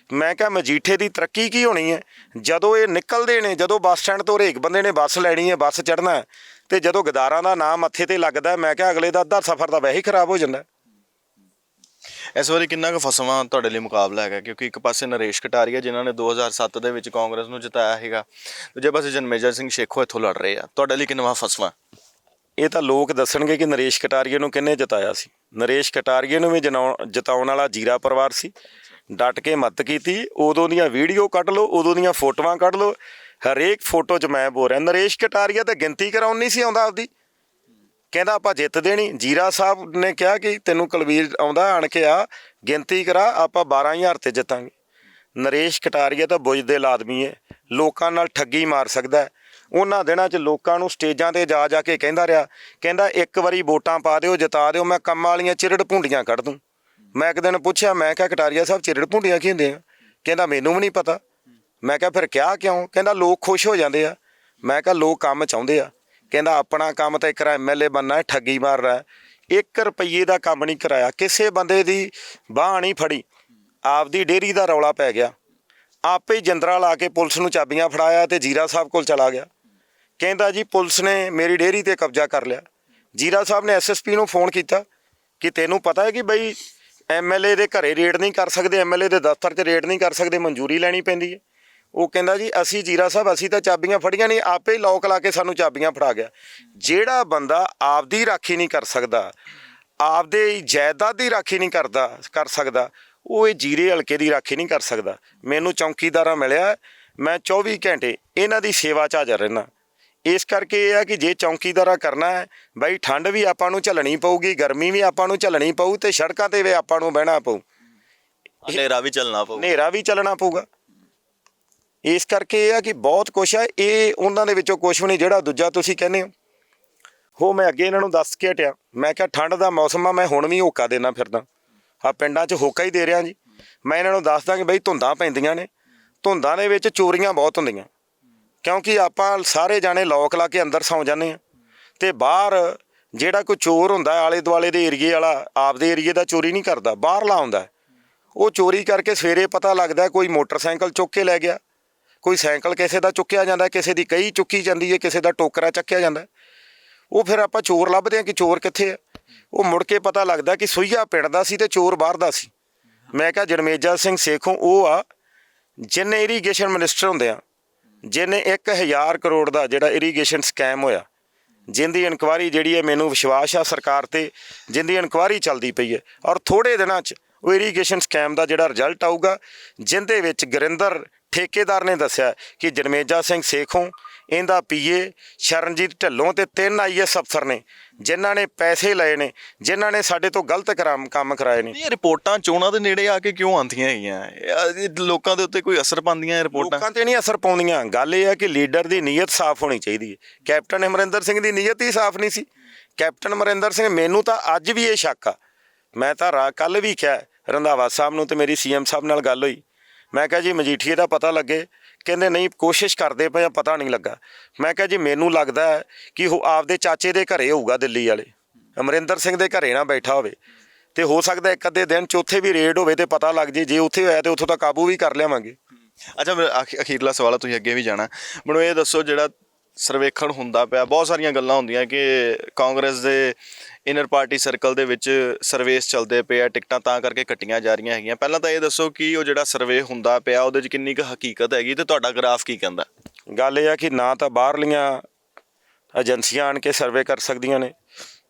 ਮੈਂ ਕਿਹਾ ਮਜੀਠੇ ਦੀ ਤਰੱਕੀ ਕੀ ਹੋਣੀ ਹੈ ਜਦੋਂ ਇਹ ਨਿਕਲਦੇ ਨੇ, ਜਦੋਂ ਬੱਸ ਸਟੈਂਡ ਤੋਂ ਹਰੇਕ ਬੰਦੇ ਨੇ ਬੱਸ ਲੈਣੀ ਹੈ, ਬੱਸ ਚੜ੍ਹਨਾ ਹੈ, ਅਤੇ ਜਦੋਂ ਗਦਾਰਾਂ ਦਾ ਨਾਂ ਮੱਥੇ 'ਤੇ ਲੱਗਦਾ, ਮੈਂ ਕਿਹਾ ਅਗਲੇ ਦਾ ਅੱਧਾ ਸਫ਼ਰ ਤਾਂ ਵੈਸੇ ਹੀ ਖਰਾਬ ਹੋ ਜਾਂਦਾ। ਇਸ ਵਾਰੀ ਕਿੰਨਾ ਕੁ ਫਸਵਾਂ ਤੁਹਾਡੇ ਲਈ ਮੁਕਾਬਲਾ ਹੈਗਾ? ਕਿਉਂਕਿ ਇੱਕ ਪਾਸੇ ਨਰੇਸ਼ ਕਟਾਰੀਆ ਜਿਨ੍ਹਾਂ ਨੇ 2007 ਦੇ ਵਿੱਚ ਕਾਂਗਰਸ ਨੂੰ ਜਿਤਾਇਆ ਹੈਗਾ, ਦੂਜੇ ਪਾਸੇ ਜਨਮੇਜਰ ਸਿੰਘ ਸ਼ੇਖੋ ਇੱਥੋਂ ਲੜ ਰਹੇ ਆ। ਤੁਹਾਡੇ ਲਈ ਕਿੰਨਾ ਫਸਵਾਂ? ਇਹ ਤਾਂ ਲੋਕ ਦੱਸਣਗੇ ਕਿ ਨਰੇਸ਼ ਕਟਾਰੀਆ ਨੂੰ ਕਿਹਨੇ ਜਿਤਾਇਆ ਸੀ। ਨਰੇਸ਼ ਕਟਾਰੀਆ ਨੂੰ ਵੀ ਜਿਤਾਉਣ ਵਾਲਾ ਜੀਰਾ ਪਰਿਵਾਰ ਸੀ, ਡਟ ਕੇ ਮਦਦ ਕੀਤੀ। ਉਦੋਂ ਦੀਆਂ ਵੀਡੀਓ ਕੱਢ ਲਓ, ਉਦੋਂ ਦੀਆਂ ਫੋਟੋਆਂ ਕੱਢ ਲਓ, ਹਰੇਕ ਫੋਟੋ 'ਚ ਮੈਂ ਬੋਲ ਰਿਹਾ ਨਰੇਸ਼ ਕਟਾਰੀਆ ਤਾਂ ਗਿਣਤੀ ਕਰਾਉਣ ਨਹੀਂ ਸੀ ਆਉਂਦਾ ਆਪਦੀ, ਕਹਿੰਦਾ ਆਪਾਂ ਜਿੱਤ ਦੇਣੀ। ਜੀਰਾ ਸਾਹਿਬ ਨੇ ਕਿਹਾ ਕਿ ਤੈਨੂੰ ਕੁਲਵੀਰ ਆਉਂਦਾ, ਆਣ ਕੇ ਆ ਗਿਣਤੀ ਕਰਾ, ਆਪਾਂ 12,000 ਤੇ ਜਿੱਤਾਂਗੇ। ਨਰੇਸ਼ ਕਟਾਰੀਆ ਤਾਂ ਬੁੱਝਦੇ ਆਦਮੀ ਹੈ, ਲੋਕਾਂ ਨਾਲ ਠੱਗੀ ਮਾਰ ਸਕਦਾ ਹੈ। ਉਹਨਾਂ ਦਿਨਾਂ 'ਚ ਲੋਕਾਂ ਨੂੰ ਸਟੇਜਾਂ 'ਤੇ ਜਾ ਕੇ ਕਹਿੰਦਾ ਰਿਹਾ, ਕਹਿੰਦਾ ਇੱਕ ਵਾਰੀ ਵੋਟਾਂ ਪਾ ਦਿਓ, ਜਿਤਾ ਦਿਓ, ਮੈਂ ਕੰਮਾਂ ਵਾਲੀਆਂ ਚਿਰੜ ਭੁੰਡੀਆਂ ਕੱਢ ਦੂੰ। ਮੈਂ ਇੱਕ ਦਿਨ ਪੁੱਛਿਆ, ਮੈਂ ਕਿਹਾ ਕਟਾਰੀਆ ਸਾਹਿਬ ਚਿਰੜ ਭੁੰਡੀਆਂ ਕੀ ਹੁੰਦੇ ਆ? ਕਹਿੰਦਾ ਮੈਨੂੰ ਵੀ ਨਹੀਂ ਪਤਾ। ਮੈਂ ਕਿਹਾ ਫਿਰ ਕਿਹਾ ਕਿਉਂ? ਕਹਿੰਦਾ ਲੋਕ ਖੁਸ਼ ਹੋ ਜਾਂਦੇ ਆ। ਮੈਂ ਕਿਹਾ ਲੋਕ ਕੰਮ ਚਾਹੁੰਦੇ ਆ। ਕਹਿੰਦਾ ਆਪਣਾ ਕੰਮ ਤਾਂ ਇੱਕ MLA ਬਣਨਾ, ਠੱਗੀ ਮਾਰ ਰਿਹਾ, 1 ਰੁਪਈਏ ਦਾ ਕੰਮ ਨਹੀਂ ਕਰਾਇਆ, ਕਿਸੇ ਬੰਦੇ ਦੀ ਬਾਂਹ ਨਹੀਂ ਫੜੀ, ਆਪਦੀ ਡੇਅਰੀ ਦਾ ਰੌਲਾ ਪੈ ਗਿਆ, ਆਪੇ ਹੀ ਜਿੰਦਰਾ ਲਾ ਕੇ ਪੁਲਿਸ ਨੂੰ ਚਾਬੀਆਂ ਫੜਾਇਆ ਤੇ ਜੀਰਾ ਸਾਹਿਬ ਕੋਲ ਚਲਾ ਗਿਆ। ਕਹਿੰਦਾ ਜੀ ਪੁਲਿਸ ਨੇ ਮੇਰੀ ਡੇਅਰੀ 'ਤੇ ਕਬਜ਼ਾ ਕਰ ਲਿਆ। ਜੀਰਾ ਸਾਹਿਬ ਨੇ SSP ਨੂੰ ਫੋਨ ਕੀਤਾ ਕਿ ਤੈਨੂੰ ਪਤਾ ਹੈ ਕਿ ਬਈ MLA ਦੇ ਘਰੇ ਰੇਡ ਨਹੀਂ ਕਰ ਸਕਦੇ, MLA ਦੇ ਦਫ਼ਤਰ 'ਚ ਰੇਡ ਨਹੀਂ ਕਰ ਸਕਦੇ, ਮਨਜ਼ੂਰੀ ਲੈਣੀ ਪੈਂਦੀ ਹੈ। ਉਹ ਕਹਿੰਦਾ ਜੀ ਅਸੀਂ ਜੀਰਾ ਸਾਹਿਬ ਅਸੀਂ ਤਾਂ ਚਾਬੀਆਂ ਫੜੀਆਂ ਨਹੀਂ, ਆਪੇ ਹੀ ਲੋਕ ਲਾ ਕੇ ਸਾਨੂੰ ਚਾਬੀਆਂ ਫੜਾ ਗਿਆ। ਜਿਹੜਾ ਬੰਦਾ ਆਪਦੀ ਰਾਖੀ ਨਹੀਂ ਕਰ ਸਕਦਾ, ਆਪਦੇ ਜਾਇਦਾਦ ਦੀ ਰਾਖੀ ਨਹੀਂ ਕਰ ਸਕਦਾ, ਉਹ ਇਹ ਜੀਰੇ ਹਲਕੇ ਦੀ ਰਾਖੀ ਨਹੀਂ ਕਰ ਸਕਦਾ। ਮੈਨੂੰ ਚੌਂਕੀਦਾਰਾਂ ਮਿਲਿਆ, ਮੈਂ 24 ਘੰਟੇ ਇਹਨਾਂ ਦੀ ਸੇਵਾ 'ਚ ਹਾਜ਼ਰ ਰਹਿਣਾ। ਇਸ ਕਰਕੇ ਇਹ ਆ ਕਿ ਜੇ ਚੌਂਕੀਦਾਰਾ ਕਰਨਾ ਹੈ ਬਾਈ, ਠੰਡ ਵੀ ਆਪਾਂ ਨੂੰ ਝੱਲਣੀ ਪਊਗੀ, ਗਰਮੀ ਵੀ ਆਪਾਂ ਨੂੰ ਝੱਲਣੀ ਪਊ, ਅਤੇ ਸੜਕਾਂ 'ਤੇ ਵੀ ਆਪਾਂ ਨੂੰ ਬਹਿਣਾ ਪਊ, ਹਨੇਰਾ ਵੀ ਚੱਲਣਾ ਪਊ, ਹਨੇਰਾ ਵੀ ਚੱਲਣਾ ਪਊਗਾ। ਇਸ ਕਰਕੇ ਇਹ ਆ ਕਿ ਬਹੁਤ ਕੁਛ ਆ, ਇਹ ਉਹਨਾਂ ਦੇ ਵਿੱਚੋਂ ਕੁਛ ਵੀ ਨਹੀਂ ਜਿਹੜਾ ਦੂਜਾ ਤੁਸੀਂ ਕਹਿੰਦੇ ਹੋ। ਉਹ ਮੈਂ ਅੱਗੇ ਇਹਨਾਂ ਨੂੰ ਦੱਸ ਕੇ ਹਟਿਆ, ਮੈਂ ਕਿਹਾ ਠੰਡ ਦਾ ਮੌਸਮ ਆ, ਮੈਂ ਹੁਣ ਵੀ ਹੋਕਾ ਦੇਣਾ ਫਿਰਦਾ, ਆ ਪਿੰਡਾਂ 'ਚ ਹੋਕਾ ਹੀ ਦੇ ਰਿਹਾ ਜੀ। ਮੈਂ ਇਹਨਾਂ ਨੂੰ ਦੱਸਦਾ ਕਿ ਬਈ ਧੁੰਦਾਂ ਪੈਂਦੀਆਂ ਨੇ, ਧੁੰਦਾਂ ਦੇ ਵਿੱਚ ਚੋਰੀਆਂ ਬਹੁਤ ਹੁੰਦੀਆਂ, ਕਿਉਂਕਿ ਆਪਾਂ ਸਾਰੇ ਜਾਣੇ ਲੋਕ ਲਾ ਕੇ ਅੰਦਰ ਸੌਂ ਜਾਂਦੇ ਆ, ਤੇ ਬਾਹਰ ਜਿਹੜਾ ਕੋਈ ਚੋਰ ਹੁੰਦਾ ਆਲੇ ਦੁਆਲੇ ਦੇ ਏਰੀਏ ਵਾਲਾ ਆਪਦੇ ਏਰੀਏ ਦਾ ਚੋਰੀ ਨਹੀਂ ਕਰਦਾ, ਬਾਹਰਲਾ ਆਉਂਦਾ, ਉਹ ਚੋਰੀ ਕਰਕੇ ਸਵੇਰੇ ਪਤਾ ਲੱਗਦਾ ਕੋਈ ਮੋਟਰਸਾਈਕਲ ਚੁੱਕ ਕੇ ਲੈ ਗਿਆ, ਕੋਈ ਸਾਈਕਲ ਕਿਸੇ ਦਾ ਚੁੱਕਿਆ ਜਾਂਦਾ, ਕਿਸੇ ਦੀ ਕਹੀ ਚੁੱਕੀ ਜਾਂਦੀ ਹੈ, ਕਿਸੇ ਦਾ ਟੋਕਰਾ ਚੱਕਿਆ ਜਾਂਦਾ। ਉਹ ਫਿਰ ਆਪਾਂ ਚੋਰ ਲੱਭਦੇ ਹਾਂ ਕਿ ਚੋਰ ਕਿੱਥੇ ਆ। ਉਹ ਮੁੜ ਕੇ ਪਤਾ ਲੱਗਦਾ ਕਿ ਸੂਈਆ ਪਿੰਡ ਦਾ ਸੀ ਤੇ ਚੋਰ ਬਾਹਰ ਦਾ ਸੀ। ਮੈਂ ਕਿਹਾ ਜਰਮੇਜਾ ਸਿੰਘ ਸੇਖੋਂ ਉਹ ਆ ਜਿਹਨੇ ਇਰੀਗੇਸ਼ਨ ਮਿਨਿਸਟਰ ਹੁੰਦੇ ਆ, ਜਿਹਨੇ 1000 ਕਰੋੜ ਦਾ ਜਿਹੜਾ ਇਰੀਗੇਸ਼ਨ ਸਕੈਮ ਹੋਇਆ, ਜਿੰਦੀ ਇਨਕੁਆਇਰੀ ਜਿਹੜੀ ਹੈ ਮੈਨੂੰ ਵਿਸ਼ਵਾਸ ਆ ਸਰਕਾਰ ਤੇ, ਜਿੰਦੀ ਇਨਕੁਆਇਰੀ ਚੱਲਦੀ ਪਈ ਹੈ, ਔਰ ਥੋੜ੍ਹੇ ਦਿਨਾਂ 'ਚ ਉਹ ਇਰੀਗੇਸ਼ਨ ਸਕੈਮ ਦਾ ਜਿਹੜਾ ਰਿਜ਼ਲਟ ਆਊਗਾ, ਜਿਹਦੇ ਵਿੱਚ ਗੁਰਿੰਦਰ ਠੇਕੇਦਾਰ ਨੇ ਦੱਸਿਆ ਕਿ ਜਰਮੇਜਾ ਸਿੰਘ ਸੇਖੋਂ, ਇਹਦਾ ਪੀਏ ਸ਼ਰਨਜੀਤ ਢਿੱਲੋਂ ਤੇ 3 IAS ਅਫਸਰ ਨੇ ਜਿਨ੍ਹਾਂ ਨੇ ਪੈਸੇ ਲਏ ਨੇ, ਜਿਨ੍ਹਾਂ ਨੇ ਸਾਡੇ ਤੋਂ ਗਲਤ ਕੰਮ ਕਰਾਏ ਨੇ। ਇਹ ਰਿਪੋਰਟਾਂ ਚੋਣਾਂ ਦੇ ਨੇੜੇ ਆ ਕੇ ਕਿਉਂ ਆਉਂਦੀਆਂ ਹੈਗੀਆਂ? ਇਹ ਲੋਕਾਂ ਦੇ ਉੱਤੇ ਕੋਈ ਅਸਰ ਪਾਉਂਦੀਆਂ ਇਹ ਰਿਪੋਰਟਾਂ? ਲੋਕਾਂ ਤੇ ਨਹੀਂ ਅਸਰ ਪਾਉਂਦੀਆਂ। ਗੱਲ ਇਹ ਹੈ ਕਿ ਲੀਡਰ ਦੀ ਨੀਅਤ ਸਾਫ਼ ਹੋਣੀ ਚਾਹੀਦੀ ਹੈ। ਕੈਪਟਨ ਅਮਰਿੰਦਰ ਸਿੰਘ ਦੀ ਨੀਅਤ ਹੀ ਸਾਫ਼ ਨਹੀਂ ਸੀ। ਕੈਪਟਨ ਅਮਰਿੰਦਰ ਸਿੰਘ, ਮੈਨੂੰ ਤਾਂ ਅੱਜ ਵੀ ਇਹ ਸ਼ੱਕ ਆ, ਮੈਂ ਤਾਂ ਕੱਲ੍ਹ ਵੀ ਕਿਹਾ ਰੰਧਾਵਾ ਸਾਹਿਬ ਨੂੰ, ਤੇ ਮੇਰੀ CM ਸਾਹਿਬ ਨਾਲ ਗੱਲ ਹੋਈ, ਮੈਂ ਕਿਹਾ ਜੀ ਮਜੀਠੀਏ ਦਾ ਪਤਾ ਲੱਗੇ, ਕਹਿੰਦੇ ਨਹੀਂ ਕੋਸ਼ਿਸ਼ ਕਰਦੇ ਪਏ ਆ, ਪਤਾ ਨਹੀਂ ਲੱਗਾ। ਮੈਂ ਕਿਹਾ ਜੀ ਮੈਨੂੰ ਲੱਗਦਾ ਹੈ ਕਿ ਉਹ ਆਪਦੇ ਚਾਚੇ ਦੇ ਘਰੇ ਹੋਊਗਾ, ਦਿੱਲੀ ਵਾਲੇ ਅਮਰਿੰਦਰ ਸਿੰਘ ਦੇ ਘਰੇ ਨਾ ਬੈਠਾ ਹੋਵੇ, ਤੇ ਹੋ ਸਕਦਾ ਇੱਕ ਅੱਧੇ ਦਿਨ 'ਚ ਉੱਥੇ ਵੀ ਰੇਡ ਹੋਵੇ ਤੇ ਪਤਾ ਲੱਗ ਜੇ ਉੱਥੇ ਹੋਇਆ ਤੇ ਉੱਥੋਂ ਤਾਂ ਕਾਬੂ ਵੀ ਕਰ ਲਿਆਵਾਂਗੇ। ਅੱਛਾ, ਮੇਰਾ ਅਖੀਰਲਾ ਸਵਾਲ, ਤੁਸੀਂ ਅੱਗੇ ਵੀ ਜਾਣਾ, ਮੈਨੂੰ ਇਹ ਦੱਸੋ ਜਿਹੜਾ ਸਰਵੇਖਣ ਹੁੰਦਾ ਪਿਆ, ਬਹੁਤ ਸਾਰੀਆਂ ਗੱਲਾਂ ਹੁੰਦੀਆਂ ਕਿ ਕਾਂਗਰਸ ਦੇ ਇਨਰ ਪਾਰਟੀ ਸਰਕਲ ਦੇ ਵਿੱਚ ਸਰਵੇਸ ਚੱਲਦੇ ਪਏ ਆ, ਟਿਕਟਾਂ ਤਾਂ ਕਰਕੇ ਕੱਟੀਆਂ ਜਾ ਰਹੀਆਂ ਹੈਗੀਆਂ। ਪਹਿਲਾਂ ਤਾਂ ਇਹ ਦੱਸੋ ਕਿ ਉਹ ਜਿਹੜਾ ਸਰਵੇ ਹੁੰਦਾ ਪਿਆ ਉਹਦੇ 'ਚ ਕਿੰਨੀ ਕੁ ਹਕੀਕਤ ਹੈਗੀ ਤੇ ਤੁਹਾਡਾ ਗ੍ਰਾਫ ਕੀ ਕਹਿੰਦਾ? ਗੱਲ ਇਹ ਆ ਕਿ ਨਾ ਤਾਂ ਬਾਹਰਲੀਆਂ ਏਜੰਸੀਆਂ ਆਣ ਕੇ ਸਰਵੇ ਕਰ ਸਕਦੀਆਂ ਨੇ,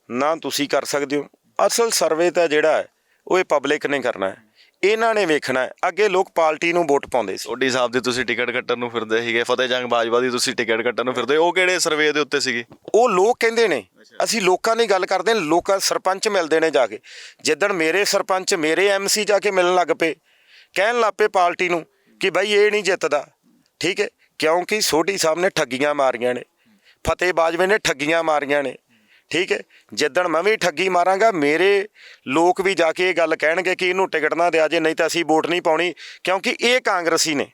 ਨਾ ਤੁਸੀਂ ਕਰ ਸਕਦੇ ਹੋ। ਅਸਲ ਸਰਵੇ ਤਾਂ ਜਿਹੜਾ ਹੈ ਉਹ ਇਹ ਪਬਲਿਕ ਨੇ ਕਰਨਾ ਹੈ, ਇਹਨਾਂ ਨੇ ਵੇਖਣਾ ਹੈ। ਅੱਗੇ ਲੋਕ ਪਾਰਟੀ ਨੂੰ ਵੋਟ ਪਾਉਂਦੇ ਸੀ। ਓਡੀ ਸਾਹਿਬ ਦੀ ਤੁਸੀਂ ਟਿਕਟ ਕੱਟਣ ਨੂੰ ਫਿਰਦੇ ਸੀਗੇ, ਫਤਿਹ ਜੰਗ ਬਾਜਵਾ ਦੀ ਤੁਸੀਂ ਟਿਕਟ ਕੱਟਣ ਨੂੰ ਫਿਰਦੇ, ਉਹ ਕਿਹੜੇ ਸਰਵੇ ਦੇ ਉੱਤੇ ਸੀਗੀ? ਉਹ ਲੋਕ ਕਹਿੰਦੇ ਨੇ, ਅਸੀਂ ਲੋਕਾਂ ਦੀ ਗੱਲ ਕਰਦੇ ਹਾਂ। ਲੋਕਾਂ ਸਰਪੰਚ ਮਿਲਦੇ ਨੇ ਜਾ ਕੇ, ਜਿੱਦਣ ਮੇਰੇ ਸਰਪੰਚ ਮੇਰੇ MC ਜਾ ਕੇ ਮਿਲਣ ਲੱਗ ਪਏ, ਕਹਿਣ ਲੱਗ ਪਏ ਪਾਰਟੀ ਨੂੰ ਕਿ ਬਾਈ ਇਹ ਨਹੀਂ ਜਿੱਤਦਾ, ਠੀਕ ਹੈ, ਕਿਉਂਕਿ ਸੋਢੀ ਸਾਹਿਬ ਨੇ ਠੱਗੀਆਂ ਮਾਰੀਆਂ ਨੇ, ਫਤਿਹ ਬਾਜਵੇ ਨੇ ਠੱਗੀਆਂ ਮਾਰੀਆਂ ਨੇ, ਠੀਕ ਹੈ। ਜਿੱਦਣ ਮੈਂ ਵੀ ਠੱਗੀ ਮਾਰਾਂਗਾ, ਮੇਰੇ ਲੋਕ ਵੀ ਜਾ ਕੇ ਇਹ ਗੱਲ ਕਹਿਣਗੇ ਕਿ ਇਹਨੂੰ ਟਿਕਟ ਨਾ ਦਿਆ ਜੇ, ਨਹੀਂ ਤਾਂ ਅਸੀਂ ਵੋਟ ਨਹੀਂ ਪਾਉਣੀ, ਕਿਉਂਕਿ ਇਹ ਕਾਂਗਰਸੀ ਨੇ,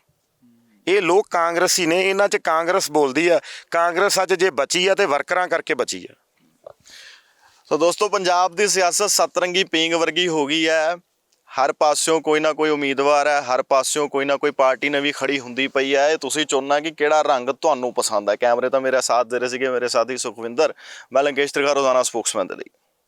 ਇਹ ਲੋਕ ਕਾਂਗਰਸੀ ਨੇ, ਇਹਨਾਂ 'ਚ ਕਾਂਗਰਸ ਬੋਲਦੀ ਆ। ਕਾਂਗਰਸ ਅੱਜ ਜੇ ਬਚੀ ਆ ਤੇ ਵਰਕਰਾਂ ਕਰਕੇ ਬਚੀ ਆ। ਸੋ ਦੋਸਤੋ, ਪੰਜਾਬ ਦੀ ਸਿਆਸਤ ਸਤਰੰਗੀ ਪੀਂਗ ਵਰਗੀ ਹੋ ਗਈ ਹੈ। ਹਰ ਪਾਸਿਓਂ ਕੋਈ ਨਾ ਕੋਈ ਉਮੀਦਵਾਰ ਹੈ, ਹਰ ਪਾਸਿਓਂ ਕੋਈ ਨਾ ਕੋਈ ਪਾਰਟੀ ਨਵੀਂ ਖੜੀ ਹੁੰਦੀ ਪਈ ਹੈ। ਤੁਸੀਂ ਚੁਣਨਾ ਕਿ ਕਿਹੜਾ ਰੰਗ ਤੁਹਾਨੂੰ ਪਸੰਦ ਹੈ। ਕੈਮਰੇ ਤਾਂ ਮੇਰਾ ਸਾਥ ਦੇ ਰਹੇ ਸੀਗੇ ਮੇਰੇ ਸਾਥੀ ਸੁਖਵਿੰਦਰ, ਮੈਂ ਲੰਕੇਸ਼ ਤ੍ਰਿਖਾ, ਰੋਜ਼ਾਨਾ ਸਪੋਕਸਮੈਨ ਦੇ ਲਈ।